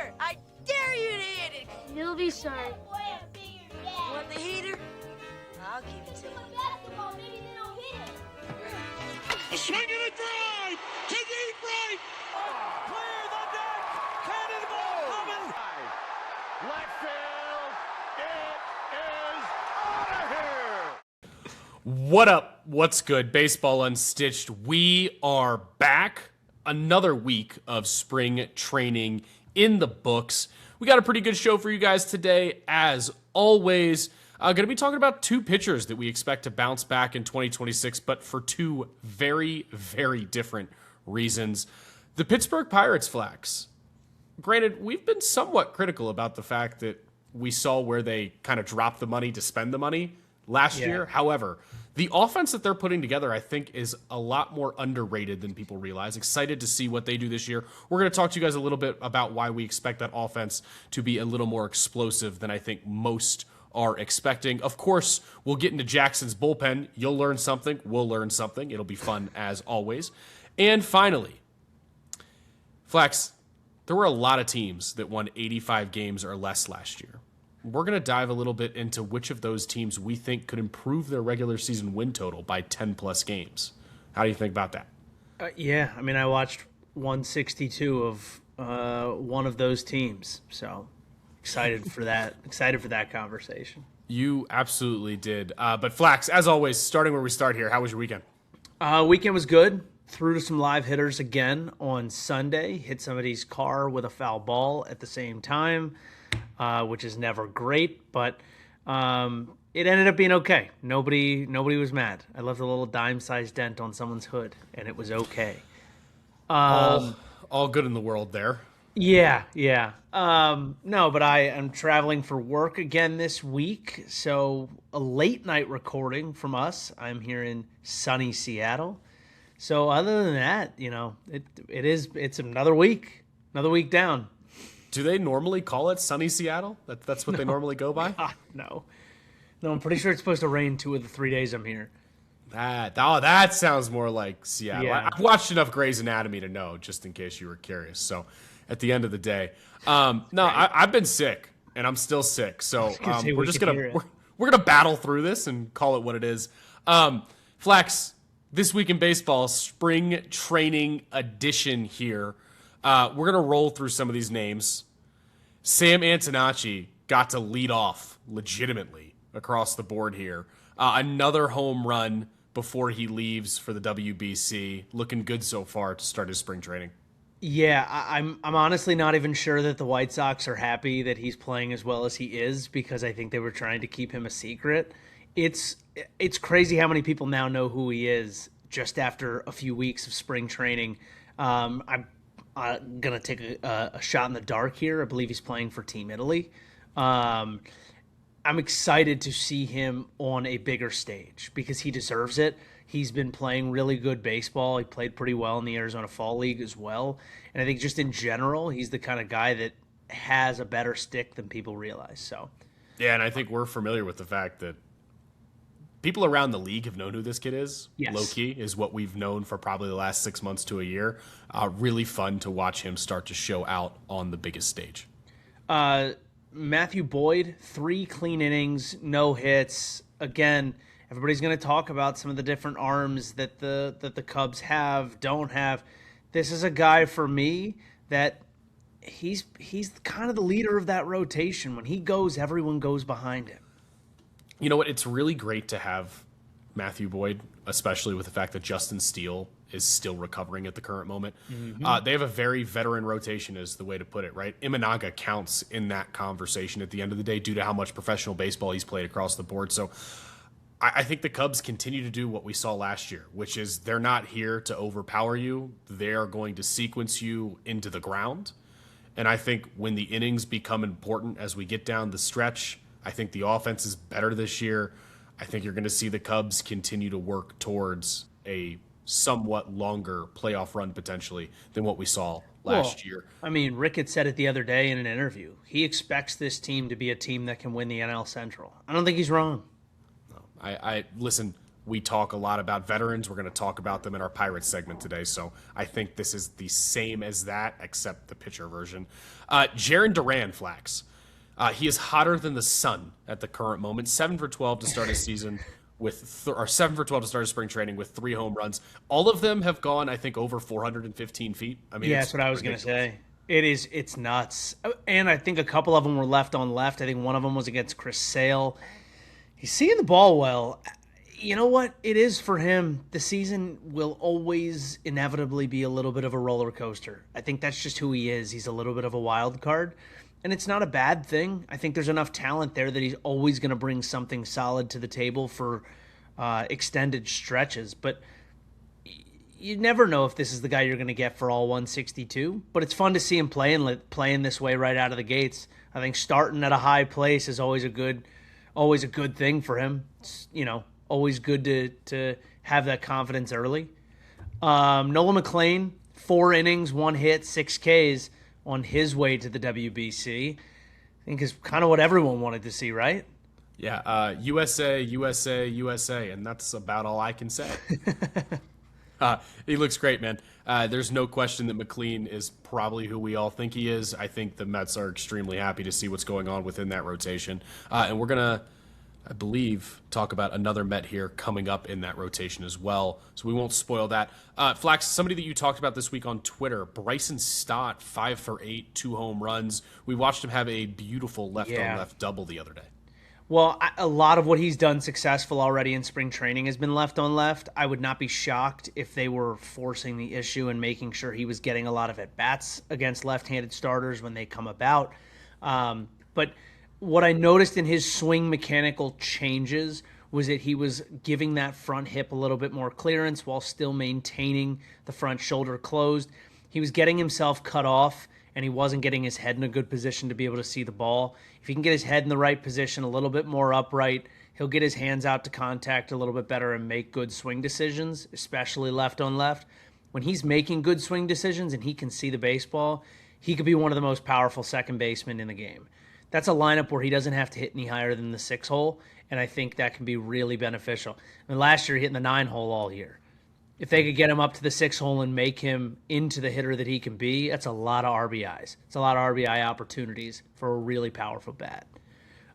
heater! I dare you to hit it! He'll be sorry. Want the heater? I'll give it to you. Swing and a drive to deep right. Clear the deck. Cannonball coming. Left field. It is out of here. What up? What's good? Baseball Unstitched. We are back. Another week of spring training in the books. We got a pretty good show for you guys today, as always. Going to be talking about two pitchers that we expect to bounce back in 2026, but for two very, very different reasons. The Pittsburgh Pirates flex. Granted, we've been somewhat critical about the fact that we saw where they kind of dropped the money to spend the money last year. However, the offense that they're putting together, I think, is a lot more underrated than people realize. Excited to see what they do this year. We're going to talk to you guys a little bit about why we expect that offense to be a little more explosive than I think most are expecting. Of course, we'll get into Jackson's bullpen. You'll learn something. We'll learn something. It'll be fun as always. And finally, Flex, there were a lot of teams that won 85 games or less last year. We're going to dive a little bit into which of those teams we think could improve their regular season win total by 10 plus games. How do you think about that? Yeah, I mean, I watched 162 of one of those teams, so excited for that. Excited for that conversation. You absolutely did. But Flax, as always, starting where we start here, how was your weekend? Weekend was good. Threw to some live hitters again on Sunday. Hit somebody's car with a foul ball at the same time, which is never great, but it ended up being okay. Nobody was mad. I left a little dime-sized dent on someone's hood, and it was okay. All good in the world there. Yeah. No, but I am traveling for work again this week, so a late night recording from us. I'm here in sunny Seattle. So other than that, you know, it's another week down. Do they normally call it sunny Seattle? That's what they normally go by? No, I'm pretty sure it's supposed to rain 2 of the 3 days I'm here. That sounds more like Seattle. Yeah. I've watched enough Grey's Anatomy to know, just in case you were curious. So at the end of the day, I've been sick and I'm still sick. So we're gonna battle through this and call it what it is. Flex, this week in baseball, spring training edition here. We're going to roll through some of these names. Sam Antonacci got to lead off legitimately across the board here. Another home run before he leaves for the WBC. Looking good so far to start his spring training. Yeah, I'm honestly not even sure that the White Sox are happy that he's playing as well as he is, because I think they were trying to keep him a secret. It's crazy how many people now know who he is just after a few weeks of spring training. I'm going to take a shot in the dark here. I believe he's playing for Team Italy. I'm excited to see him on a bigger stage because he deserves it. He's been playing really good baseball. He played pretty well in the Arizona Fall League as well. And I think just in general, he's the kind of guy that has a better stick than people realize. So, yeah, and I think we're familiar with the fact that people around the league have known who this kid is. Yes. Low-key is what we've known for probably the last 6 months to a year. Really fun to watch him start to show out on the biggest stage. Matthew Boyd, 3 clean innings, no hits. Again, everybody's going to talk about some of the different arms that the Cubs don't have. This is a guy for me that he's kind of the leader of that rotation. When he goes, everyone goes behind him. You know what? It's really great to have Matthew Boyd, especially with the fact that Justin Steele is still recovering at the current moment. Mm-hmm. They have a very veteran rotation, is the way to put it, right? Imanaga counts in that conversation at the end of the day due to how much professional baseball he's played across the board. So I think the Cubs continue to do what we saw last year, which is they're not here to overpower you. They are going to sequence you into the ground. And I think when the innings become important as we get down the stretch, I think the offense is better this year. I think you're going to see the Cubs continue to work towards a somewhat longer playoff run potentially than what we saw last year. I mean, Rick had said it the other day in an interview. He expects this team to be a team that can win the NL Central. I don't think he's wrong. I listen, we talk a lot about veterans. We're going to talk about them in our Pirates segment today. So I think this is the same as that, except the pitcher version. Jarren Duran, Flax. He is hotter than the sun at the current moment. 7 for 12 to start his season or 7 for 12 to start his spring training with 3 home runs. All of them have gone, I think, over 415 feet. I mean, yeah, that's what I was going to say. It's nuts. And I think a couple of them were left on left. I think one of them was against Chris Sale. He's seeing the ball well. You know what? It is for him. The season will always inevitably be a little bit of a roller coaster. I think that's just who he is. He's a little bit of a wild card. And it's not a bad thing. I think there's enough talent there that he's always going to bring something solid to the table for extended stretches. But you never know if this is the guy you're going to get for all 162. But it's fun to see him playing this way right out of the gates. I think starting at a high place is always a good thing for him. It's, always good to have that confidence early. Nolan McLean, 4 innings, 1 hit, 6 Ks on his way to the WBC. I think is kind of what everyone wanted to see, right? Yeah, USA, USA, USA, and that's about all I can say. He looks great, man. There's no question that McLean is probably who we all think he is. I think the Mets are extremely happy to see what's going on within that rotation. And we're going to, I believe, talk about another Met here coming up in that rotation as well. So we won't spoil that. Flax, somebody that you talked about this week on Twitter, Bryson Stott, 5 for 8, 2 home runs. We watched him have a beautiful left-on-left double the other day. Well, a lot of what he's done successful already in spring training has been left on left. I would not be shocked if they were forcing the issue and making sure he was getting a lot of at-bats against left-handed starters when they come about. But what I noticed in his swing mechanical changes was that he was giving that front hip a little bit more clearance while still maintaining the front shoulder closed. He was getting himself cut off, and he wasn't getting his head in a good position to be able to see the ball. If he can get his head in the right position, a little bit more upright, he'll get his hands out to contact a little bit better and make good swing decisions, especially left on left. When he's making good swing decisions and he can see the baseball, he could be one of the most powerful second basemen in the game. That's a lineup where he doesn't have to hit any higher than the 6 hole, and I think that can be really beneficial. I mean, last year he hit in the 9 hole all year. If they could get him up to the 6 hole and make him into the hitter that he can be, that's a lot of RBIs. It's a lot of RBI opportunities for a really powerful bat.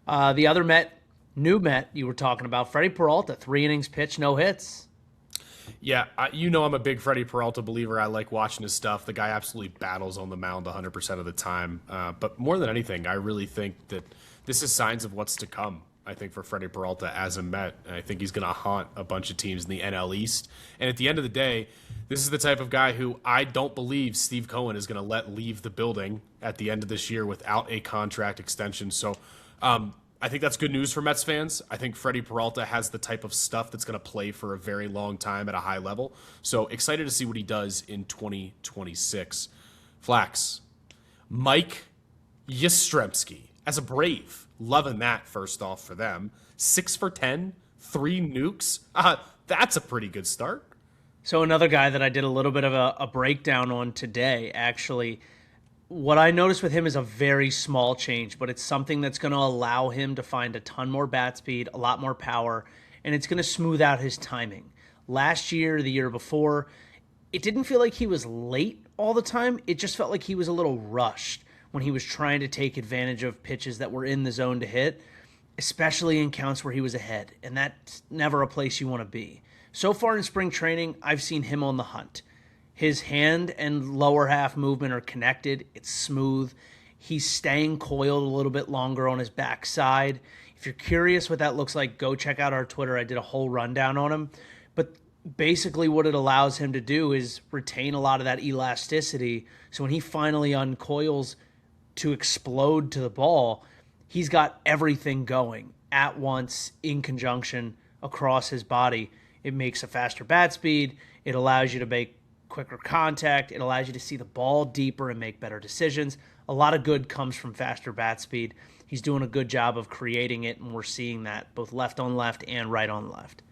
The other new Met you were talking about, Freddie Peralta, 3 innings pitched, no hits. Yeah, I'm a big Freddie Peralta believer. I like watching his stuff. The guy absolutely battles on the mound 100% of the time. But more than anything, I really think that this is signs of what's to come. I think for Freddie Peralta as a Met, I think he's going to haunt a bunch of teams in the NL East. And at the end of the day, this is the type of guy who I don't believe Steve Cohen is going to let leave the building at the end of this year without a contract extension. So I think that's good news for Mets fans. I think Freddie Peralta has the type of stuff that's going to play for a very long time at a high level. So excited to see what he does in 2026. Flax, Mike Yastrzemski as a Brave. Loving that, first off, for them. 6 for 10, 3 nukes. That's a pretty good start. So another guy that I did a little bit of a breakdown on today, actually, what I noticed with him is a very small change, but it's something that's going to allow him to find a ton more bat speed, a lot more power, and it's going to smooth out his timing. Last year, the year before, it didn't feel like he was late all the time. It just felt like he was a little rushed when he was trying to take advantage of pitches that were in the zone to hit, especially in counts where he was ahead, and that's never a place you want to be. So far in spring training, I've seen him on the hunt. His hand and lower half movement are connected. It's smooth. He's staying coiled a little bit longer on his backside. If you're curious what that looks like, go check out our Twitter. I did a whole rundown on him. But basically what it allows him to do is retain a lot of that elasticity. So when he finally uncoils to explode to the ball, he's got everything going at once in conjunction across his body. It makes a faster bat speed. It allows you to make quicker contact. It allows you to see the ball deeper and make better decisions. A lot of good comes from faster bat speed. He's doing a good job of creating it, and we're seeing that both left on left and right on left.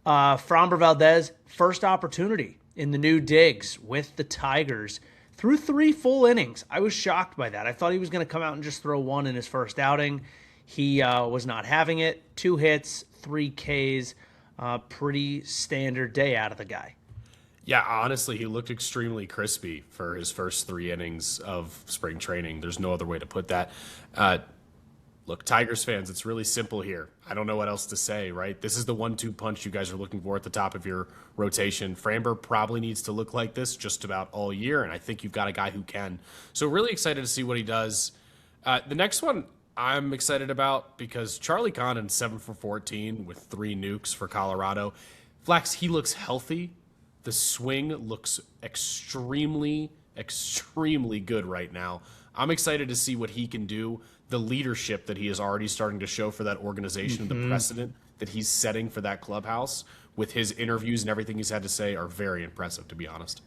Framber Valdez, first opportunity in the new digs with the Tigers. Threw 3 full innings. I was shocked by that. I thought he was going to come out and just throw 1 in his first outing. He was not having it. 2 hits, 3 Ks. Pretty standard day out of the guy. Yeah, honestly, he looked extremely crispy for his first 3 innings of spring training. There's no other way to put that. Look, Tigers fans, it's really simple here. I don't know what else to say, right? This is the 1-2 punch you guys are looking for at the top of your rotation. Framber probably needs to look like this just about all year, and I think you've got a guy who can. So really excited to see what he does. The next one I'm excited about because Charlie Condon 7 for 14 with 3 nukes for Colorado. Flax, he looks healthy. The swing looks extremely good right now. I'm excited to see what he can do. The leadership that he is already starting to show for that organization, the precedent that he's setting for that clubhouse with his interviews and everything he's had to say are very impressive, to be honest.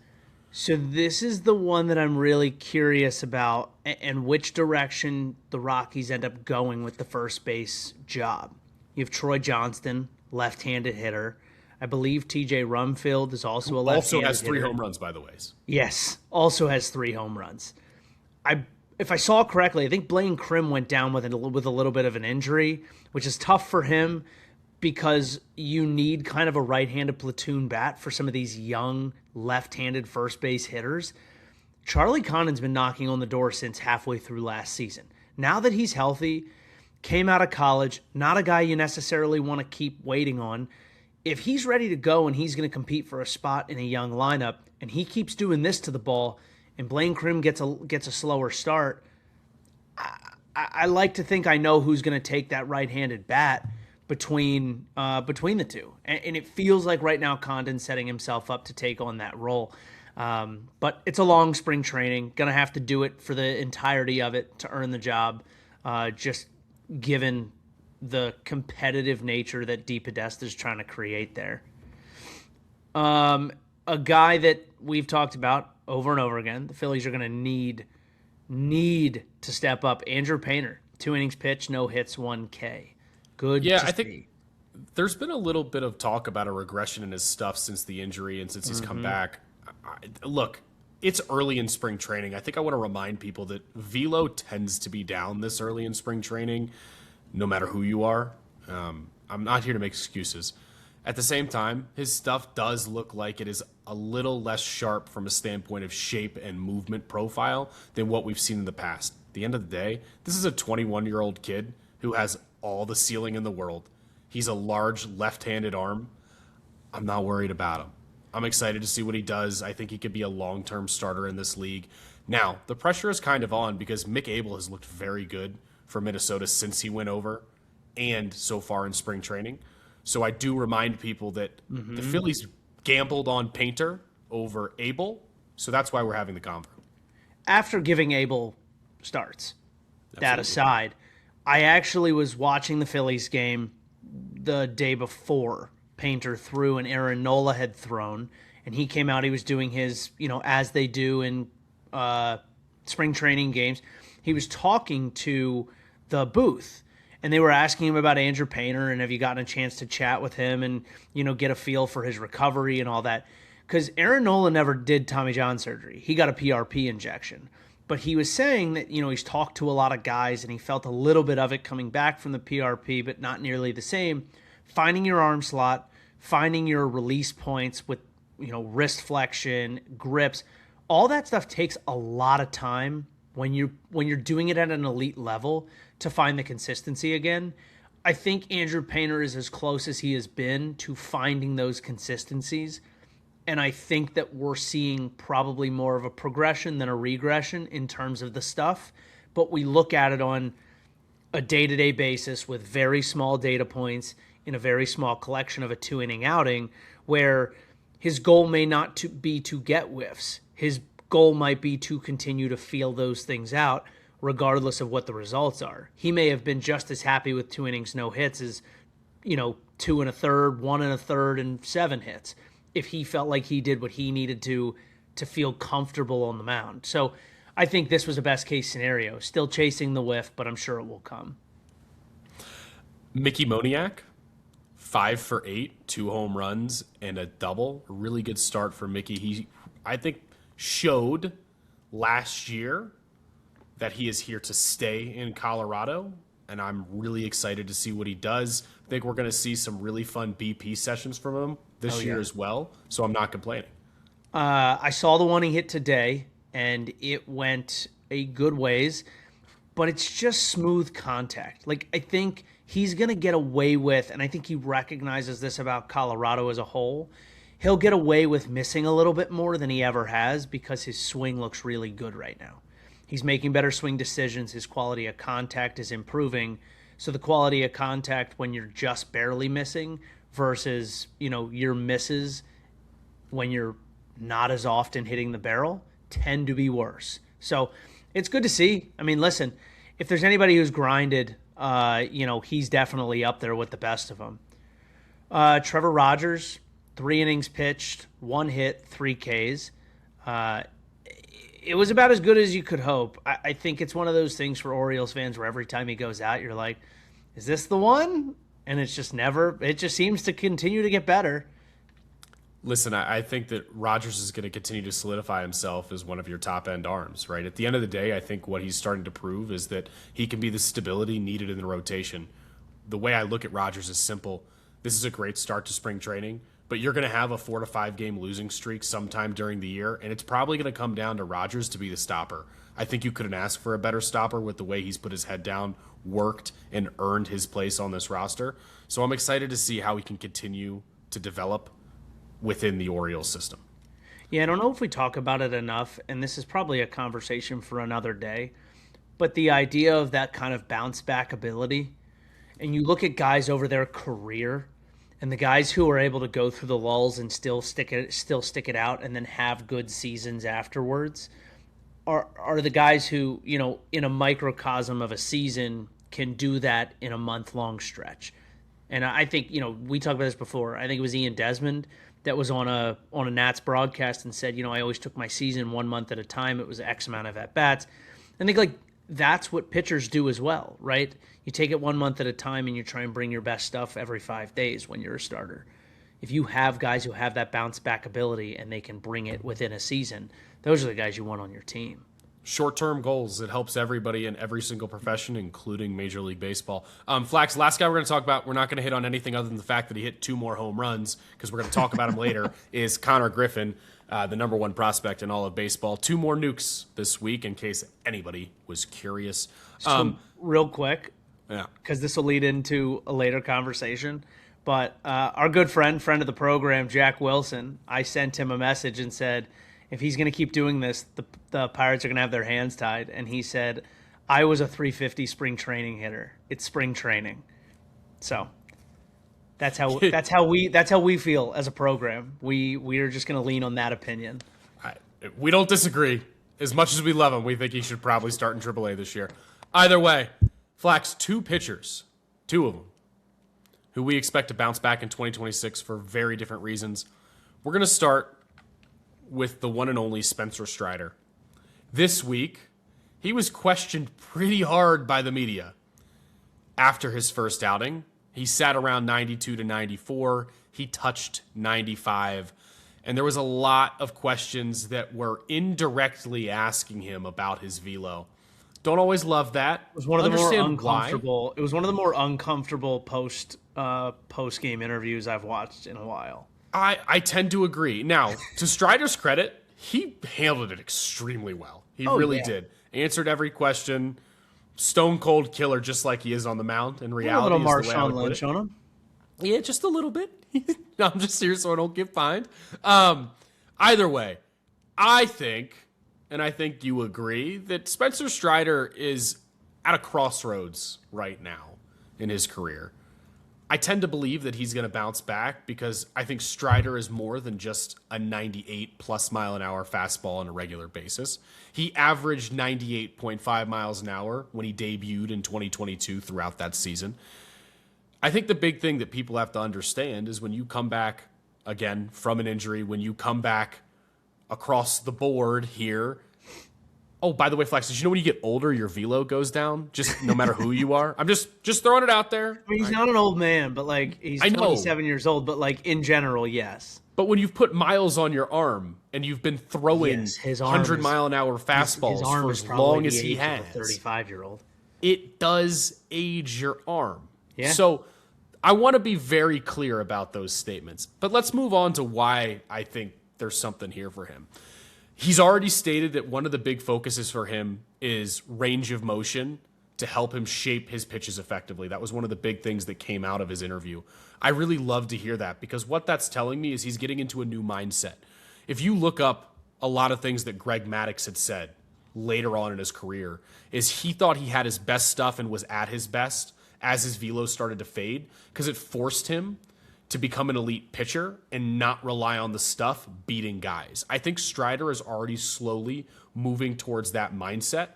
So this is the one that I'm really curious about and which direction the Rockies end up going with the first base job. You have Troy Johnston, left-handed hitter. I believe TJ Rumfield is also a left-handed hitter. Also has 3 home runs, by the way. Yes, also has 3 home runs. If I saw correctly, I think Blaine Crim went down with a little bit of an injury, which is tough for him because you need kind of a right-handed platoon bat for some of these young left-handed first base hitters. Charlie Condon's been knocking on the door since halfway through last season. Now that he's healthy, came out of college, not a guy you necessarily want to keep waiting on. If he's ready to go and he's going to compete for a spot in a young lineup, and he keeps doing this to the ball, and Blaine Crim gets a slower start, I like to think I know who's going to take that right-handed bat between the two. And it feels like right now Condon's setting himself up to take on that role. But it's a long spring training. Going to have to do it for the entirety of it to earn the job, just given the competitive nature that DePodesta is trying to create there. A guy that we've talked about over and over again, the Phillies are going to need to step up. Andrew Painter, 2 innings pitched, no hits, 1 K. Good. Yeah, I think there's been a little bit of talk about a regression in his stuff since the injury and since he's come back. Look, it's early in spring training. I think I want to remind people that velo tends to be down this early in spring training, no matter who you are. I'm not here to make excuses. At the same time, his stuff does look like it is a little less sharp from a standpoint of shape and movement profile than what we've seen in the past. At the end of the day, this is a 21-year-old kid who has all the ceiling in the world. He's a large left-handed arm. I'm not worried about him. I'm excited to see what he does. I think he could be a long-term starter in this league. Now, the pressure is kind of on because Mick Abel has looked very good for Minnesota since he went over and so far in spring training. So I do remind people that the Phillies gambled on Painter over Abel, so that's why we're having the convo. After giving Abel starts, that aside, I actually was watching the Phillies game the day before Painter threw and Aaron Nola had thrown, and he came out, he was doing his, as they do in spring training games. He was talking to the booth, and they were asking him about Andrew Painter and have you gotten a chance to chat with him and, get a feel for his recovery and all that. Because Aaron Nola never did Tommy John surgery. He got a PRP injection. But he was saying that, he's talked to a lot of guys and he felt a little bit of it coming back from the PRP, but not nearly the same. Finding your arm slot, finding your release points with, wrist flexion, grips, all that stuff takes a lot of time when you're doing it at an elite level to find the consistency again. I think Andrew Painter is as close as he has been to finding those consistencies. And I think that we're seeing probably more of a progression than a regression in terms of the stuff. But we look at it on a day-to-day basis with very small data points in a very small collection of a 2-inning outing where his goal may not be to get whiffs. His goal might be to continue to feel those things out regardless of what the results are. He may have been just as happy with 2 innings, no hits as, 2 1/3, 1 1/3, and 7 hits if he felt like he did what he needed to feel comfortable on the mound. So I think this was a best case scenario. Still chasing the whiff, but I'm sure it will come. Mickey Moniak, 5 for 8, 2 home runs and a double. A really good start for Mickey. He, I think, showed last year that he is here to stay in Colorado. and I'm really excited to see what he does. I think we're going to see some really fun BP sessions from him this year as well, so I'm not complaining. I saw the one he hit today, and it went a good ways, but it's just smooth contact. Like, I think he's going to get away with, and I think he recognizes this about Colorado as a whole, he'll get away with missing a little bit more than he ever has because his swing looks really good right now. He's making better swing decisions. His quality of contact is improving. So the quality of contact when you're just barely missing versus, your misses when you're not as often hitting the barrel tend to be worse. So it's good to see. I mean, listen, if there's anybody who's grinded, he's definitely up there with the best of them. Trevor Rogers, 3 innings pitched, 1 hit, 3 Ks. It was about as good as you could hope. I think it's one of those things for Orioles fans where every time he goes out, you're like, is this the one? And it just seems to continue to get better. Listen, I think that Rodgers is going to continue to solidify himself as one of your top-end arms, right? At the end of the day, I think what he's starting to prove is that he can be the stability needed in the rotation. The way I look at Rodgers is simple. This is a great start to spring training, but you're going to have a 4 to 5 game losing streak sometime during the year, and it's probably going to come down to Rodgers to be the stopper. I think you couldn't ask for a better stopper with the way he's put his head down, worked, and earned his place on this roster. So I'm excited to see how he can continue to develop within the Orioles system. Yeah, I don't know if we talk about it enough, and this is probably a conversation for another day, but the idea of that kind of bounce back ability, and you look at guys over their career, and the guys who are able to go through the lulls and still stick it out and then have good seasons afterwards are the guys who, in a microcosm of a season can do that in a month-long stretch. And I think, we talked about this before. I think it was Ian Desmond that was on a Nats broadcast and said, I always took my season 1 month at a time. It was X amount of at-bats. I think, that's what pitchers do as well, right? You take it 1 month at a time and you try and bring your best stuff every 5 days when you're a starter. If you have guys who have that bounce back ability and they can bring it within a season, those are the guys you want on your team. Short-term goals. It helps everybody in every single profession, including Major League Baseball. Flax, last guy we're going to talk about, we're not going to hit on anything other than the fact that he hit 2 more home runs, because we're going to talk about him later, is Connor Griffin, the number 1 prospect in all of baseball. 2 more nukes this week, in case anybody was curious. So real quick, Yeah, because this will lead into a later conversation, but our good friend of the program, Jack Wilson, I sent him a message and said, if he's going to keep doing this, the Pirates are going to have their hands tied. And he said, I was a 350 spring training hitter. It's spring training. So that's how we feel as a program. We are just going to lean on that opinion. we don't disagree. As much as we love him, we think he should probably start in AAA this year. Either way, Flax, 2 pitchers, 2 of them, who we expect to bounce back in 2026 for very different reasons. We're going to start with the one and only Spencer Strider. This week, he was questioned pretty hard by the media. After his first outing, he sat around 92 to 94. He touched 95. And there was a lot of questions that were indirectly asking him about his velo. Don't always love that. It was one of the more uncomfortable. It was one of the more uncomfortable post game interviews I've watched in a while. I tend to agree. Now, to Strider's credit, he handled it extremely well. He really did. Answered every question. Stone cold killer, just like he is on the mound. In reality, a little Marshawn Lynch on him. Yeah, just a little bit. No, I'm just serious, so I don't get fined. Either way, I think, and I think you agree, that Spencer Strider is at a crossroads right now in his career. I tend to believe that he's going to bounce back because I think Strider is more than just a 98+ mile an hour fastball on a regular basis. He averaged 98.5 miles an hour when he debuted in 2022 throughout that season. I think the big thing that people have to understand is when you come back, again, from an injury, when you come back across the board here. Oh, by the way, Flex, did you know when you get older, your velo goes down? Just no matter who you are. I'm just throwing it out there. I mean, he's not an old man, but he's 27 years old. But in general, yes. But when you've put miles on your arm and you've been throwing 100 mile an hour fastballs for as long as he has, 35-year-old. it does age your arm. Yeah. So I want to be very clear about those statements. But let's move on to why I think there's something here for him. He's already stated that one of the big focuses for him is range of motion to help him shape his pitches effectively. That was one of the big things that came out of his interview. I really love to hear that because what that's telling me is he's getting into a new mindset. If you look up a lot of things that Greg Maddux had said later on in his career, is he thought he had his best stuff and was at his best as his velo started to fade because it forced him to become an elite pitcher and not rely on the stuff beating guys. I think Strider is already slowly moving towards that mindset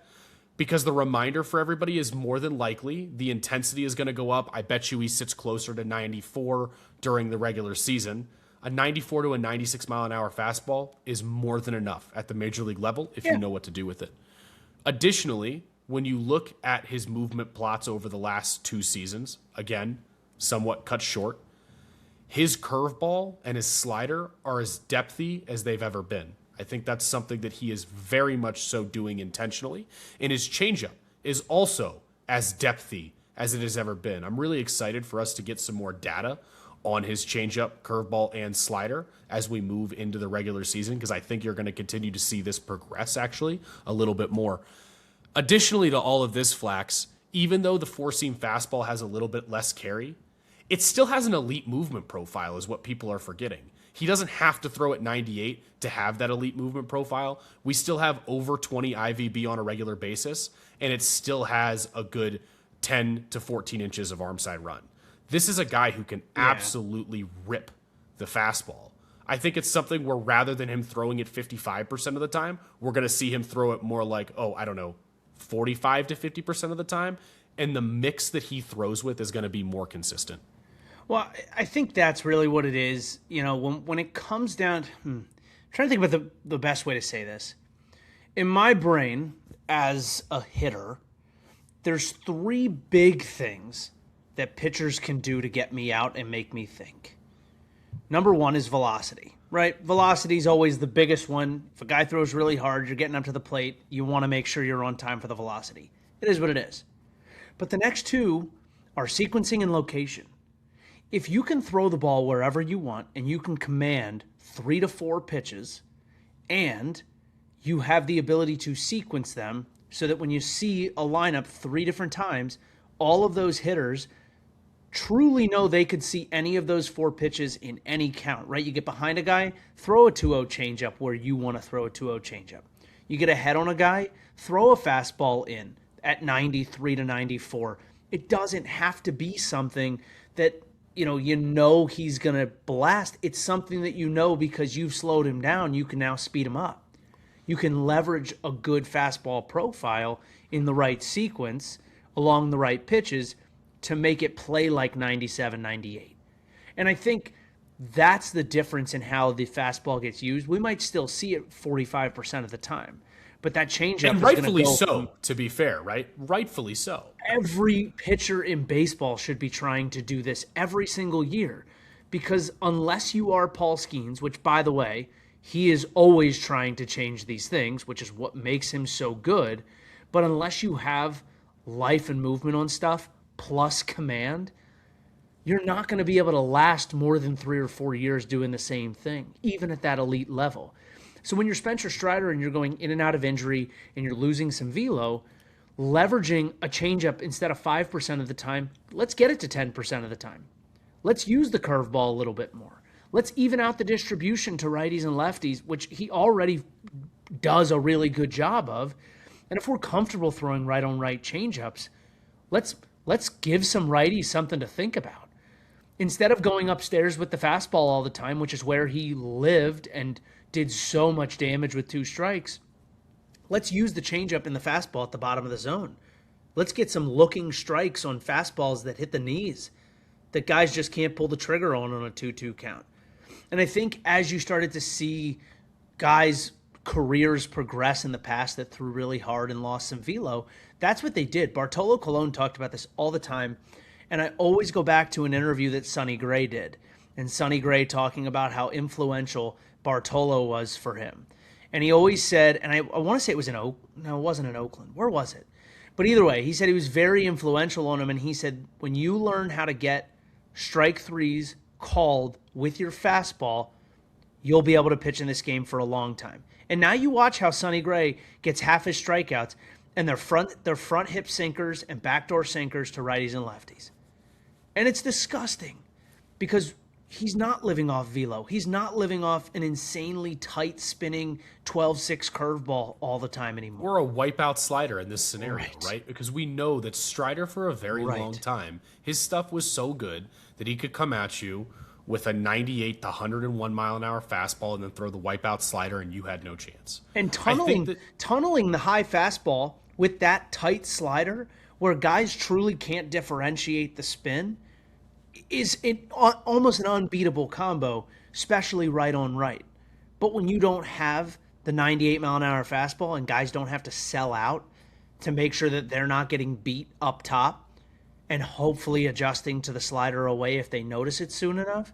because the reminder for everybody is more than likely the intensity is going to go up. I bet you he sits closer to 94 during the regular season. A 94 to a 96 mile an hour fastball is more than enough at the major league level if you know what to do with it. Additionally, when you look at his movement plots over the last 2 seasons, again, somewhat cut short, his curveball and his slider are as depthy as they've ever been. I think that's something that he is very much so doing intentionally. And his changeup is also as depthy as it has ever been. I'm really excited for us to get some more data on his changeup, curveball, and slider as we move into the regular season because I think you're going to continue to see this progress actually a little bit more. Additionally to all of this, Flax, even though the four-seam fastball has a little bit less carry, it still has an elite movement profile is what people are forgetting. He doesn't have to throw at 98 to have that elite movement profile. We still have over 20 IVB on a regular basis, and it still has a good 10 to 14 inches of arm side run. This is a guy who can absolutely rip the fastball. I think it's something where rather than him throwing it 55% of the time, we're going to see him throw it more like, 45 to 50% of the time. And the mix that he throws with is going to be more consistent. Well, I think that's really what it is. You know, when it comes down, I'm trying to think about the best way to say this. In my brain, as a hitter, there's 3 big things that pitchers can do to get me out and make me think. Number 1 is velocity, right? Velocity is always the biggest one. If a guy throws really hard, you're getting up to the plate, you want to make sure you're on time for the velocity. It is what it is. But the next 2 are sequencing and location. If you can throw the ball wherever you want and you can command 3 to 4 pitches and you have the ability to sequence them so that when you see a lineup 3 different times, all of those hitters truly know they could see any of those 4 pitches in any count, right? You get behind a guy, throw a 2-0 changeup where you want to throw a 2-0 changeup. You get ahead on a guy, throw a fastball in at 93 to 94. It doesn't have to be something that you know he's going to blast. It's something that you know because you've slowed him down, you can now speed him up. You can leverage a good fastball profile in the right sequence along the right pitches to make it play like 97, 98. And I think that's the difference in how the fastball gets used. We might still see it 45% of the time, but that changeup and is rightfully go so, to be fair, right? Rightfully so. Every pitcher in baseball should be trying to do this every single year because unless you are Paul Skeens, which, by the way, he is always trying to change these things, which is what makes him so good, but unless you have life and movement on stuff plus command, you're not going to be able to last more than 3 or 4 years doing the same thing, even at that elite level. So when you're Spencer Strider and you're going in and out of injury and you're losing some velo, leveraging a changeup instead of 5% of the time, let's get it to 10% of the time. Let's use the curveball a little bit more. Let's even out the distribution to righties and lefties, which he already does a really good job of. And if we're comfortable throwing right on right changeups, let's give some righties something to think about. Instead of going upstairs with the fastball all the time, which is where he lived and did so much damage with 2 strikes, let's use the changeup and the fastball at the bottom of the zone. Let's get some looking strikes on fastballs that hit the knees that guys just can't pull the trigger on a 2-2 count. And I think as you started to see guys' careers progress in the past that threw really hard and lost some velo, that's what they did. Bartolo Colon talked about this all the time. And I always go back to an interview that Sonny Gray did. And Sonny Gray talking about how influential Bartolo was for him. And he always said, and I want to say it was it wasn't in Oakland. Where was it? But either way, he said he was very influential on him, and he said when you learn how to get strike threes called with your fastball, you'll be able to pitch in this game for a long time. And now you watch how Sonny Gray gets half his strikeouts, and they're front hip sinkers and backdoor sinkers to righties and lefties. And it's disgusting because he's not living off velo. He's not living off an insanely tight spinning 12-6 curveball all the time anymore. Or a wipeout slider in this scenario, right? Because we know that Strider for a very long time, his stuff was so good that he could come at you with a 98 to 101 mile an hour fastball and then throw the wipeout slider and you had no chance. And tunneling the high fastball with that tight slider where guys truly can't differentiate the spin is almost an unbeatable combo, especially right on right. But when you don't have the 98 mile an hour fastball and guys don't have to sell out to make sure that they're not getting beat up top and hopefully adjusting to the slider away if they notice it soon enough,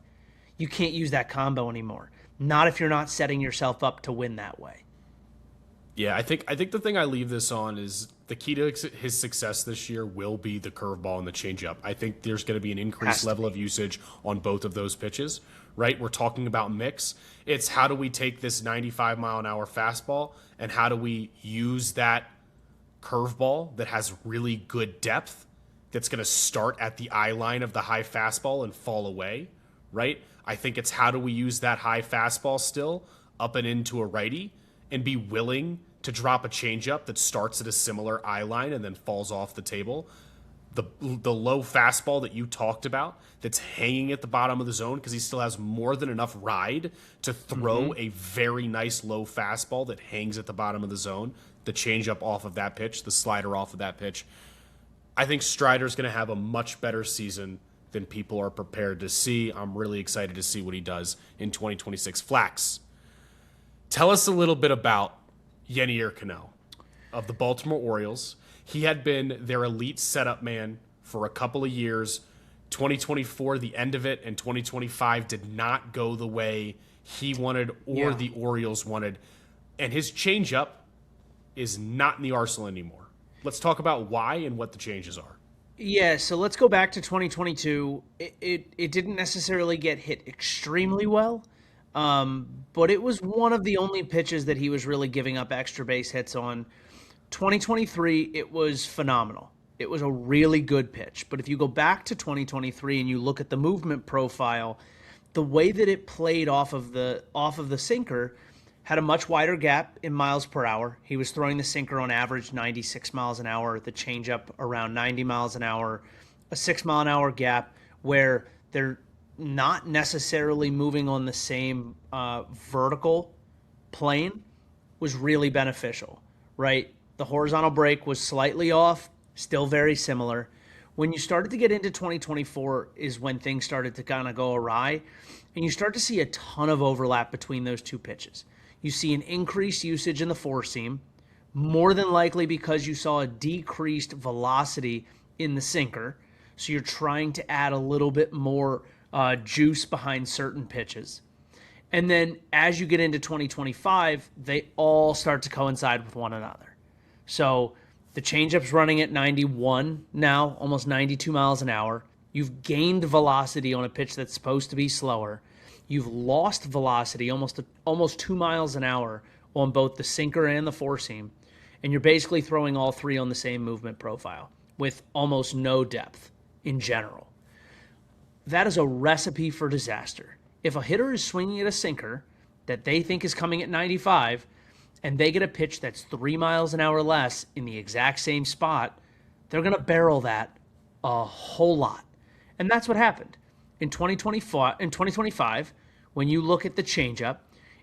you can't use that combo anymore. Not if you're not setting yourself up to win that way. Yeah, I think the thing I leave this on is the key to his success this year will be the curveball and the changeup. I think there's going to be an increased level of usage on both of those pitches, right? We're talking about mix. It's how do we take this 95 mile an hour fastball and how do we use that curveball that has really good depth that's going to start at the eye line of the high fastball and fall away, right? I think it's how do we use that high fastball still up and into a righty and be willing to drop a changeup that starts at a similar eye line and then falls off the table. The low fastball that you talked about that's hanging at the bottom of the zone because he still has more than enough ride to throw a very nice low fastball that hangs at the bottom of the zone, the changeup off of that pitch, the slider off of that pitch. I think Strider's going to have a much better season than people are prepared to see. I'm really excited to see what he does in 2026. Flax, tell us a little bit about Yennier Cano of the Baltimore Orioles. He had been their elite setup man for a couple of years. 2024, the end of it, and 2025 did not go the way he wanted or the Orioles wanted. And his changeup is not in the arsenal anymore. Let's talk about why and what the changes are. Yeah, so let's go back to 2022. It didn't necessarily get hit extremely well. But it was one of the only pitches that he was really giving up extra base hits on. 2023, it was phenomenal. It was a really good pitch. But if you go back to 2023 and you look at the movement profile, the way that it played off of the sinker had a much wider gap in miles per hour. He was throwing the sinker on average 96 miles an hour, the changeup around 90 miles an hour, a 6 mile an hour gap where they're not necessarily moving on the same vertical plane was really beneficial, right? The horizontal break was slightly off, still very similar. When you started to get into 2024 is when things started to kind of go awry, and you start to see a ton of overlap between those two pitches. You see an increased usage in the four seam, more than likely because you saw a decreased velocity in the sinker. So you're trying to add a little bit more juice behind certain pitches. And then as you get into 2025, they all start to coincide with one another. So the changeup's running at 91 now, almost 92 miles an hour. You've gained velocity on a pitch that's supposed to be slower. You've lost velocity almost 2 miles an hour on both the sinker and the four seam. And you're basically throwing all three on the same movement profile with almost no depth in general. That is a recipe for disaster. If a hitter is swinging at a sinker that they think is coming at 95 and they get a pitch that's 3 miles an hour less in the exact same spot, they're going to barrel that a whole lot. And that's what happened. In 2025, when you look at the changeup,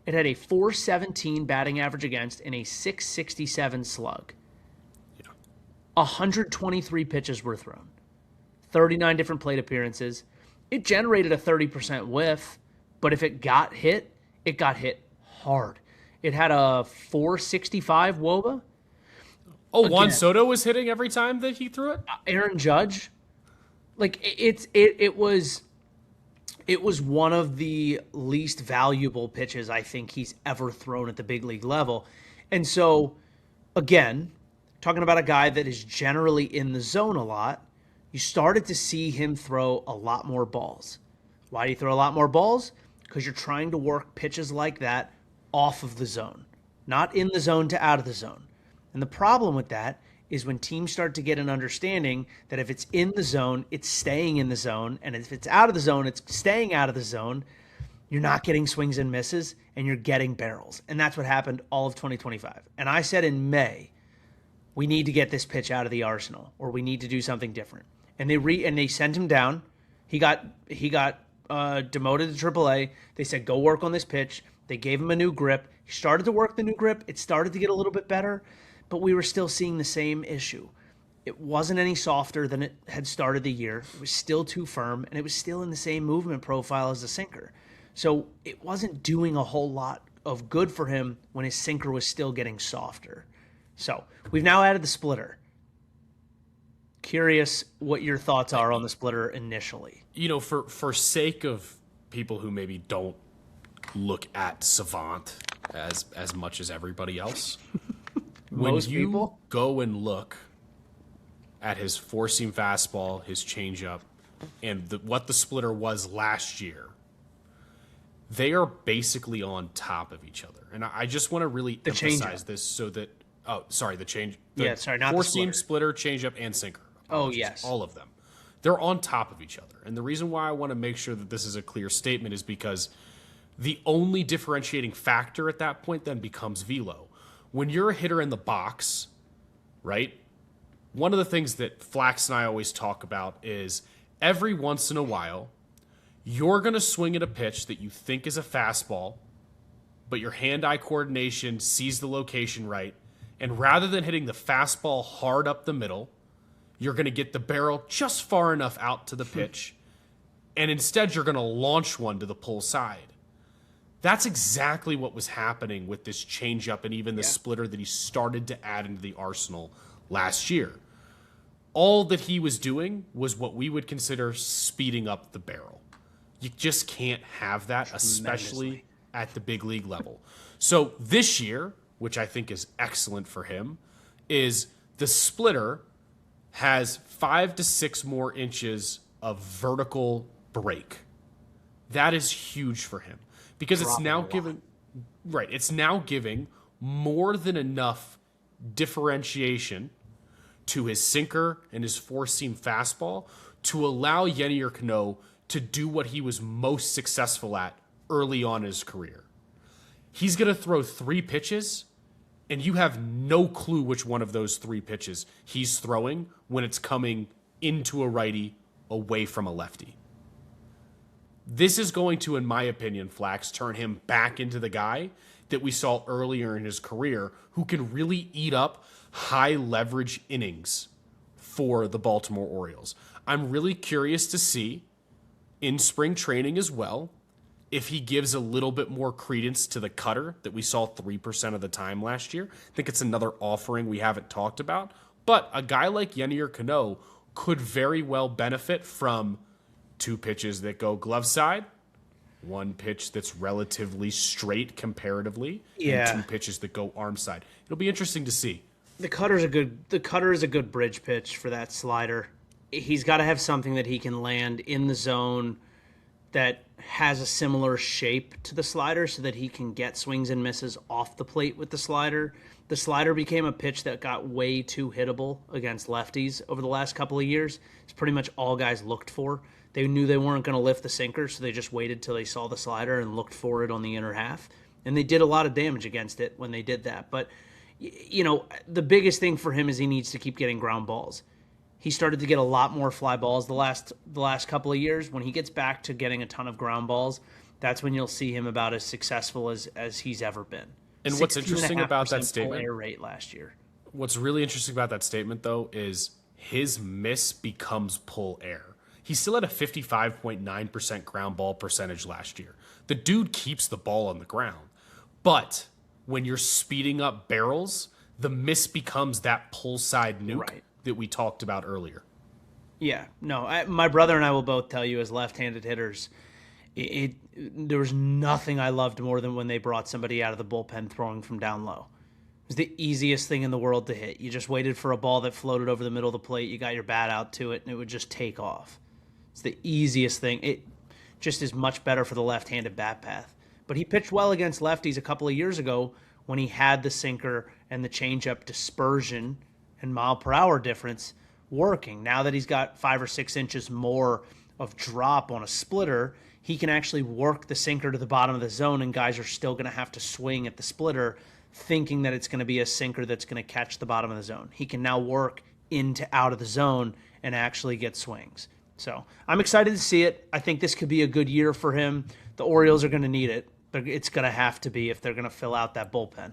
it had a 417 batting average against and a 667 slug. 123 pitches were thrown. 39 different plate appearances. It generated a 30% whiff, but if it got hit hard. It had a 465 WOBA. Oh, again, Juan Soto was hitting every time that he threw it? Aaron Judge. Like, it was one of the least valuable pitches I think he's ever thrown at the big league level. And so, again, talking about a guy that is generally in the zone a lot, you started to see him throw a lot more balls. Why do you throw a lot more balls? Because you're trying to work pitches like that off of the zone, not in the zone to out of the zone. And the problem with that is when teams start to get an understanding that if it's in the zone, it's staying in the zone, and if it's out of the zone, it's staying out of the zone, you're not getting swings and misses, and you're getting barrels. And that's what happened all of 2025. And I said in May, we need to get this pitch out of the arsenal, or we need to do something different. And they sent him down. He got demoted to AAA. They said, go work on this pitch. They gave him a new grip. He started to work the new grip. It started to get a little bit better, but we were still seeing the same issue. It wasn't any softer than it had started the year. It was still too firm, and it was still in the same movement profile as the sinker. So it wasn't doing a whole lot of good for him when his sinker was still getting softer. So we've now added the splitter. Curious what your thoughts are on the splitter initially. You know, for sake of people who maybe don't look at Savant as much as everybody else, when Most you people? go and look at his four-seam fastball, his changeup, and what the splitter was last year, they are basically on top of each other. And I just want to really emphasize this so that not the four-seam splitter, changeup, and sinker. Oh, yes. All of them. They're on top of each other. And the reason why I want to make sure that this is a clear statement is because the only differentiating factor at that point then becomes velo. When you're a hitter in the box, right, one of the things that Flax and I always talk about is every once in a while, you're going to swing at a pitch that you think is a fastball, but your hand-eye coordination sees the location right, and rather than hitting the fastball hard up the middle, you're going to get the barrel just far enough out to the pitch, and instead you're going to launch one to the pull side. That's exactly what was happening with this changeup and even the splitter that he started to add into the arsenal last year. All that he was doing was what we would consider speeding up the barrel. You just can't have that, especially at the big league level. So this year, which I think is excellent for him, is the splitter has 5 to 6 more inches of vertical break. That is huge for him because it's now giving more than enough differentiation to his sinker and his four-seam fastball to allow Yennier Cano to do what he was most successful at early on in his career. He's going to throw 3 pitches, and you have no clue which one of those 3 pitches he's throwing when it's coming into a righty away from a lefty. This is going to, in my opinion, Flax, turn him back into the guy that we saw earlier in his career who can really eat up high leverage innings for the Baltimore Orioles. I'm really curious to see in spring training as well if he gives a little bit more credence to the cutter that we saw 3% of the time last year. I think it's another offering we haven't talked about. But a guy like Yennier Cano could very well benefit from 2 pitches that go glove side, 1 pitch that's relatively straight comparatively, and 2 pitches that go arm side. It'll be interesting to see. The cutter is a good bridge pitch for that slider. He's got to have something that he can land in the zone that has a similar shape to the slider so that he can get swings and misses off the plate with the slider. The slider became a pitch that got way too hittable against lefties over the last couple of years. It's pretty much all guys looked for. They knew they weren't going to lift the sinker, so they just waited till they saw the slider and looked for it on the inner half. And they did a lot of damage against it when they did that. But, you know, the biggest thing for him is he needs to keep getting ground balls. He started to get a lot more fly balls the last couple of years. When he gets back to getting a ton of ground balls, that's when you'll see him about as successful as he's ever been. And what's interesting about that statement, air rate last year. What's really interesting about that statement, though, is his miss becomes pull air. He still had a 55.9% ground ball percentage last year. The dude keeps the ball on the ground. But when you're speeding up barrels, the miss becomes that pull side nuke that we talked about earlier. Yeah, no, my brother and I will both tell you as left-handed hitters, there was nothing I loved more than when they brought somebody out of the bullpen throwing from down low. It was the easiest thing in the world to hit. You just waited for a ball that floated over the middle of the plate. You got your bat out to it, and it would just take off. It's the easiest thing. It just is much better for the left-handed bat path. But he pitched well against lefties a couple of years ago when he had the sinker and the changeup dispersion and mile per hour difference working. Now that he's got 5 or 6 inches more of drop on a splitter, he can actually work the sinker to the bottom of the zone, and guys are still going to have to swing at the splitter thinking that it's going to be a sinker that's going to catch the bottom of the zone. He can now work into out of the zone and actually get swings. So I'm excited to see it. I think this could be a good year for him. The Orioles are going to need it. It's going to have to be if they're going to fill out that bullpen.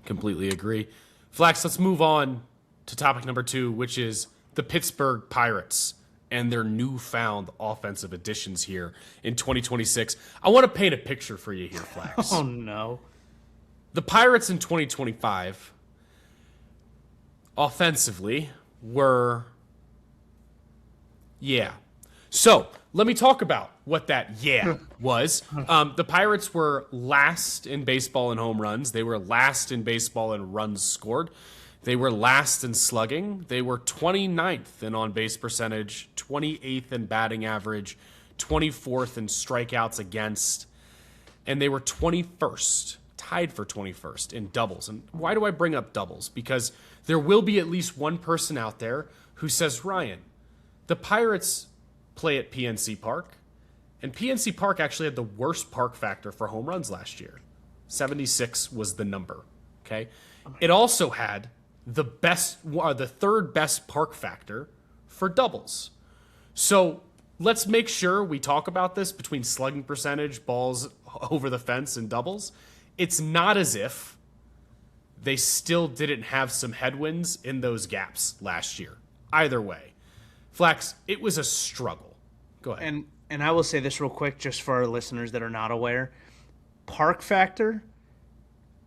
Completely agree. Flax, let's move on to topic number 2, which is the Pittsburgh Pirates and their newfound offensive additions here in 2026. I want to paint a picture for you here, Flax. Oh, no. The Pirates in 2025 offensively were, So let me talk about what that was. The Pirates were last in baseball in home runs. They were last in baseball in runs scored. They were last in slugging. They were 29th in on-base percentage, 28th in batting average, 24th in strikeouts against, and they were 21st, tied for 21st in doubles. And why do I bring up doubles? Because there will be at least one person out there who says, Ryan, the Pirates play at PNC Park, and PNC Park actually had the worst park factor for home runs last year. 76 was the number, okay? It also had the third best park factor for doubles. So let's make sure we talk about this between slugging percentage, balls over the fence, and doubles. It's not as if they still didn't have some headwinds in those gaps last year. Either way, Flex, it was a struggle. Go ahead. And I will say this real quick, just for our listeners that are not aware. Park factor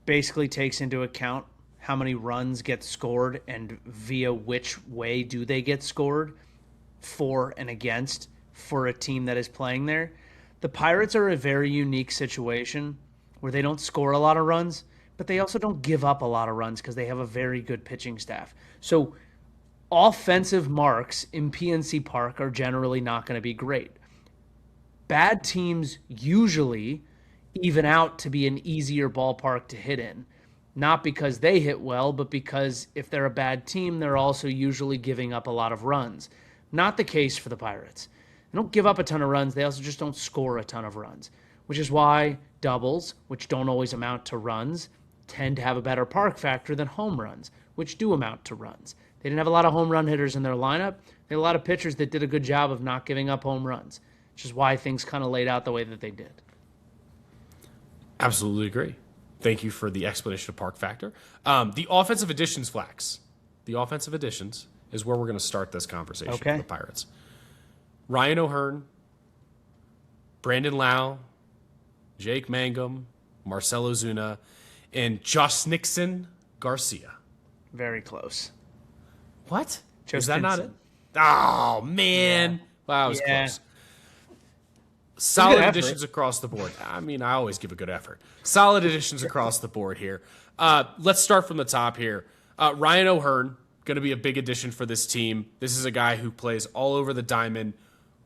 basically takes into account how many runs get scored and via which way do they get scored for and against for a team that is playing there. The Pirates are a very unique situation where they don't score a lot of runs, but they also don't give up a lot of runs because they have a very good pitching staff. So offensive marks in PNC Park are generally not going to be great. Bad teams usually even out to be an easier ballpark to hit in. Not because they hit well, but because if they're a bad team, they're also usually giving up a lot of runs. Not the case for the Pirates. They don't give up a ton of runs. They also just don't score a ton of runs, which is why doubles, which don't always amount to runs, tend to have a better park factor than home runs, which do amount to runs. They didn't have a lot of home run hitters in their lineup. They had a lot of pitchers that did a good job of not giving up home runs, which is why things kind of laid out the way that they did. Absolutely agree. Thank you for the explanation of park factor. The offensive additions, Flax. The offensive additions is where we're going to start this conversation for the Pirates. Ryan O'Hearn, Brandon Lau, Jake Mangum, Marcelo Zuna, and Josh Nixon Garcia. Very close. What? Joe Is that not it? Stinson. Oh, man. Yeah. Wow, I was Yeah. close. Solid effort. additions across the board. I mean, I always give a good effort. Solid additions across the board here. Let's start from the top here. Ryan O'Hearn, going to be a big addition for this team. This is a guy who plays all over the diamond,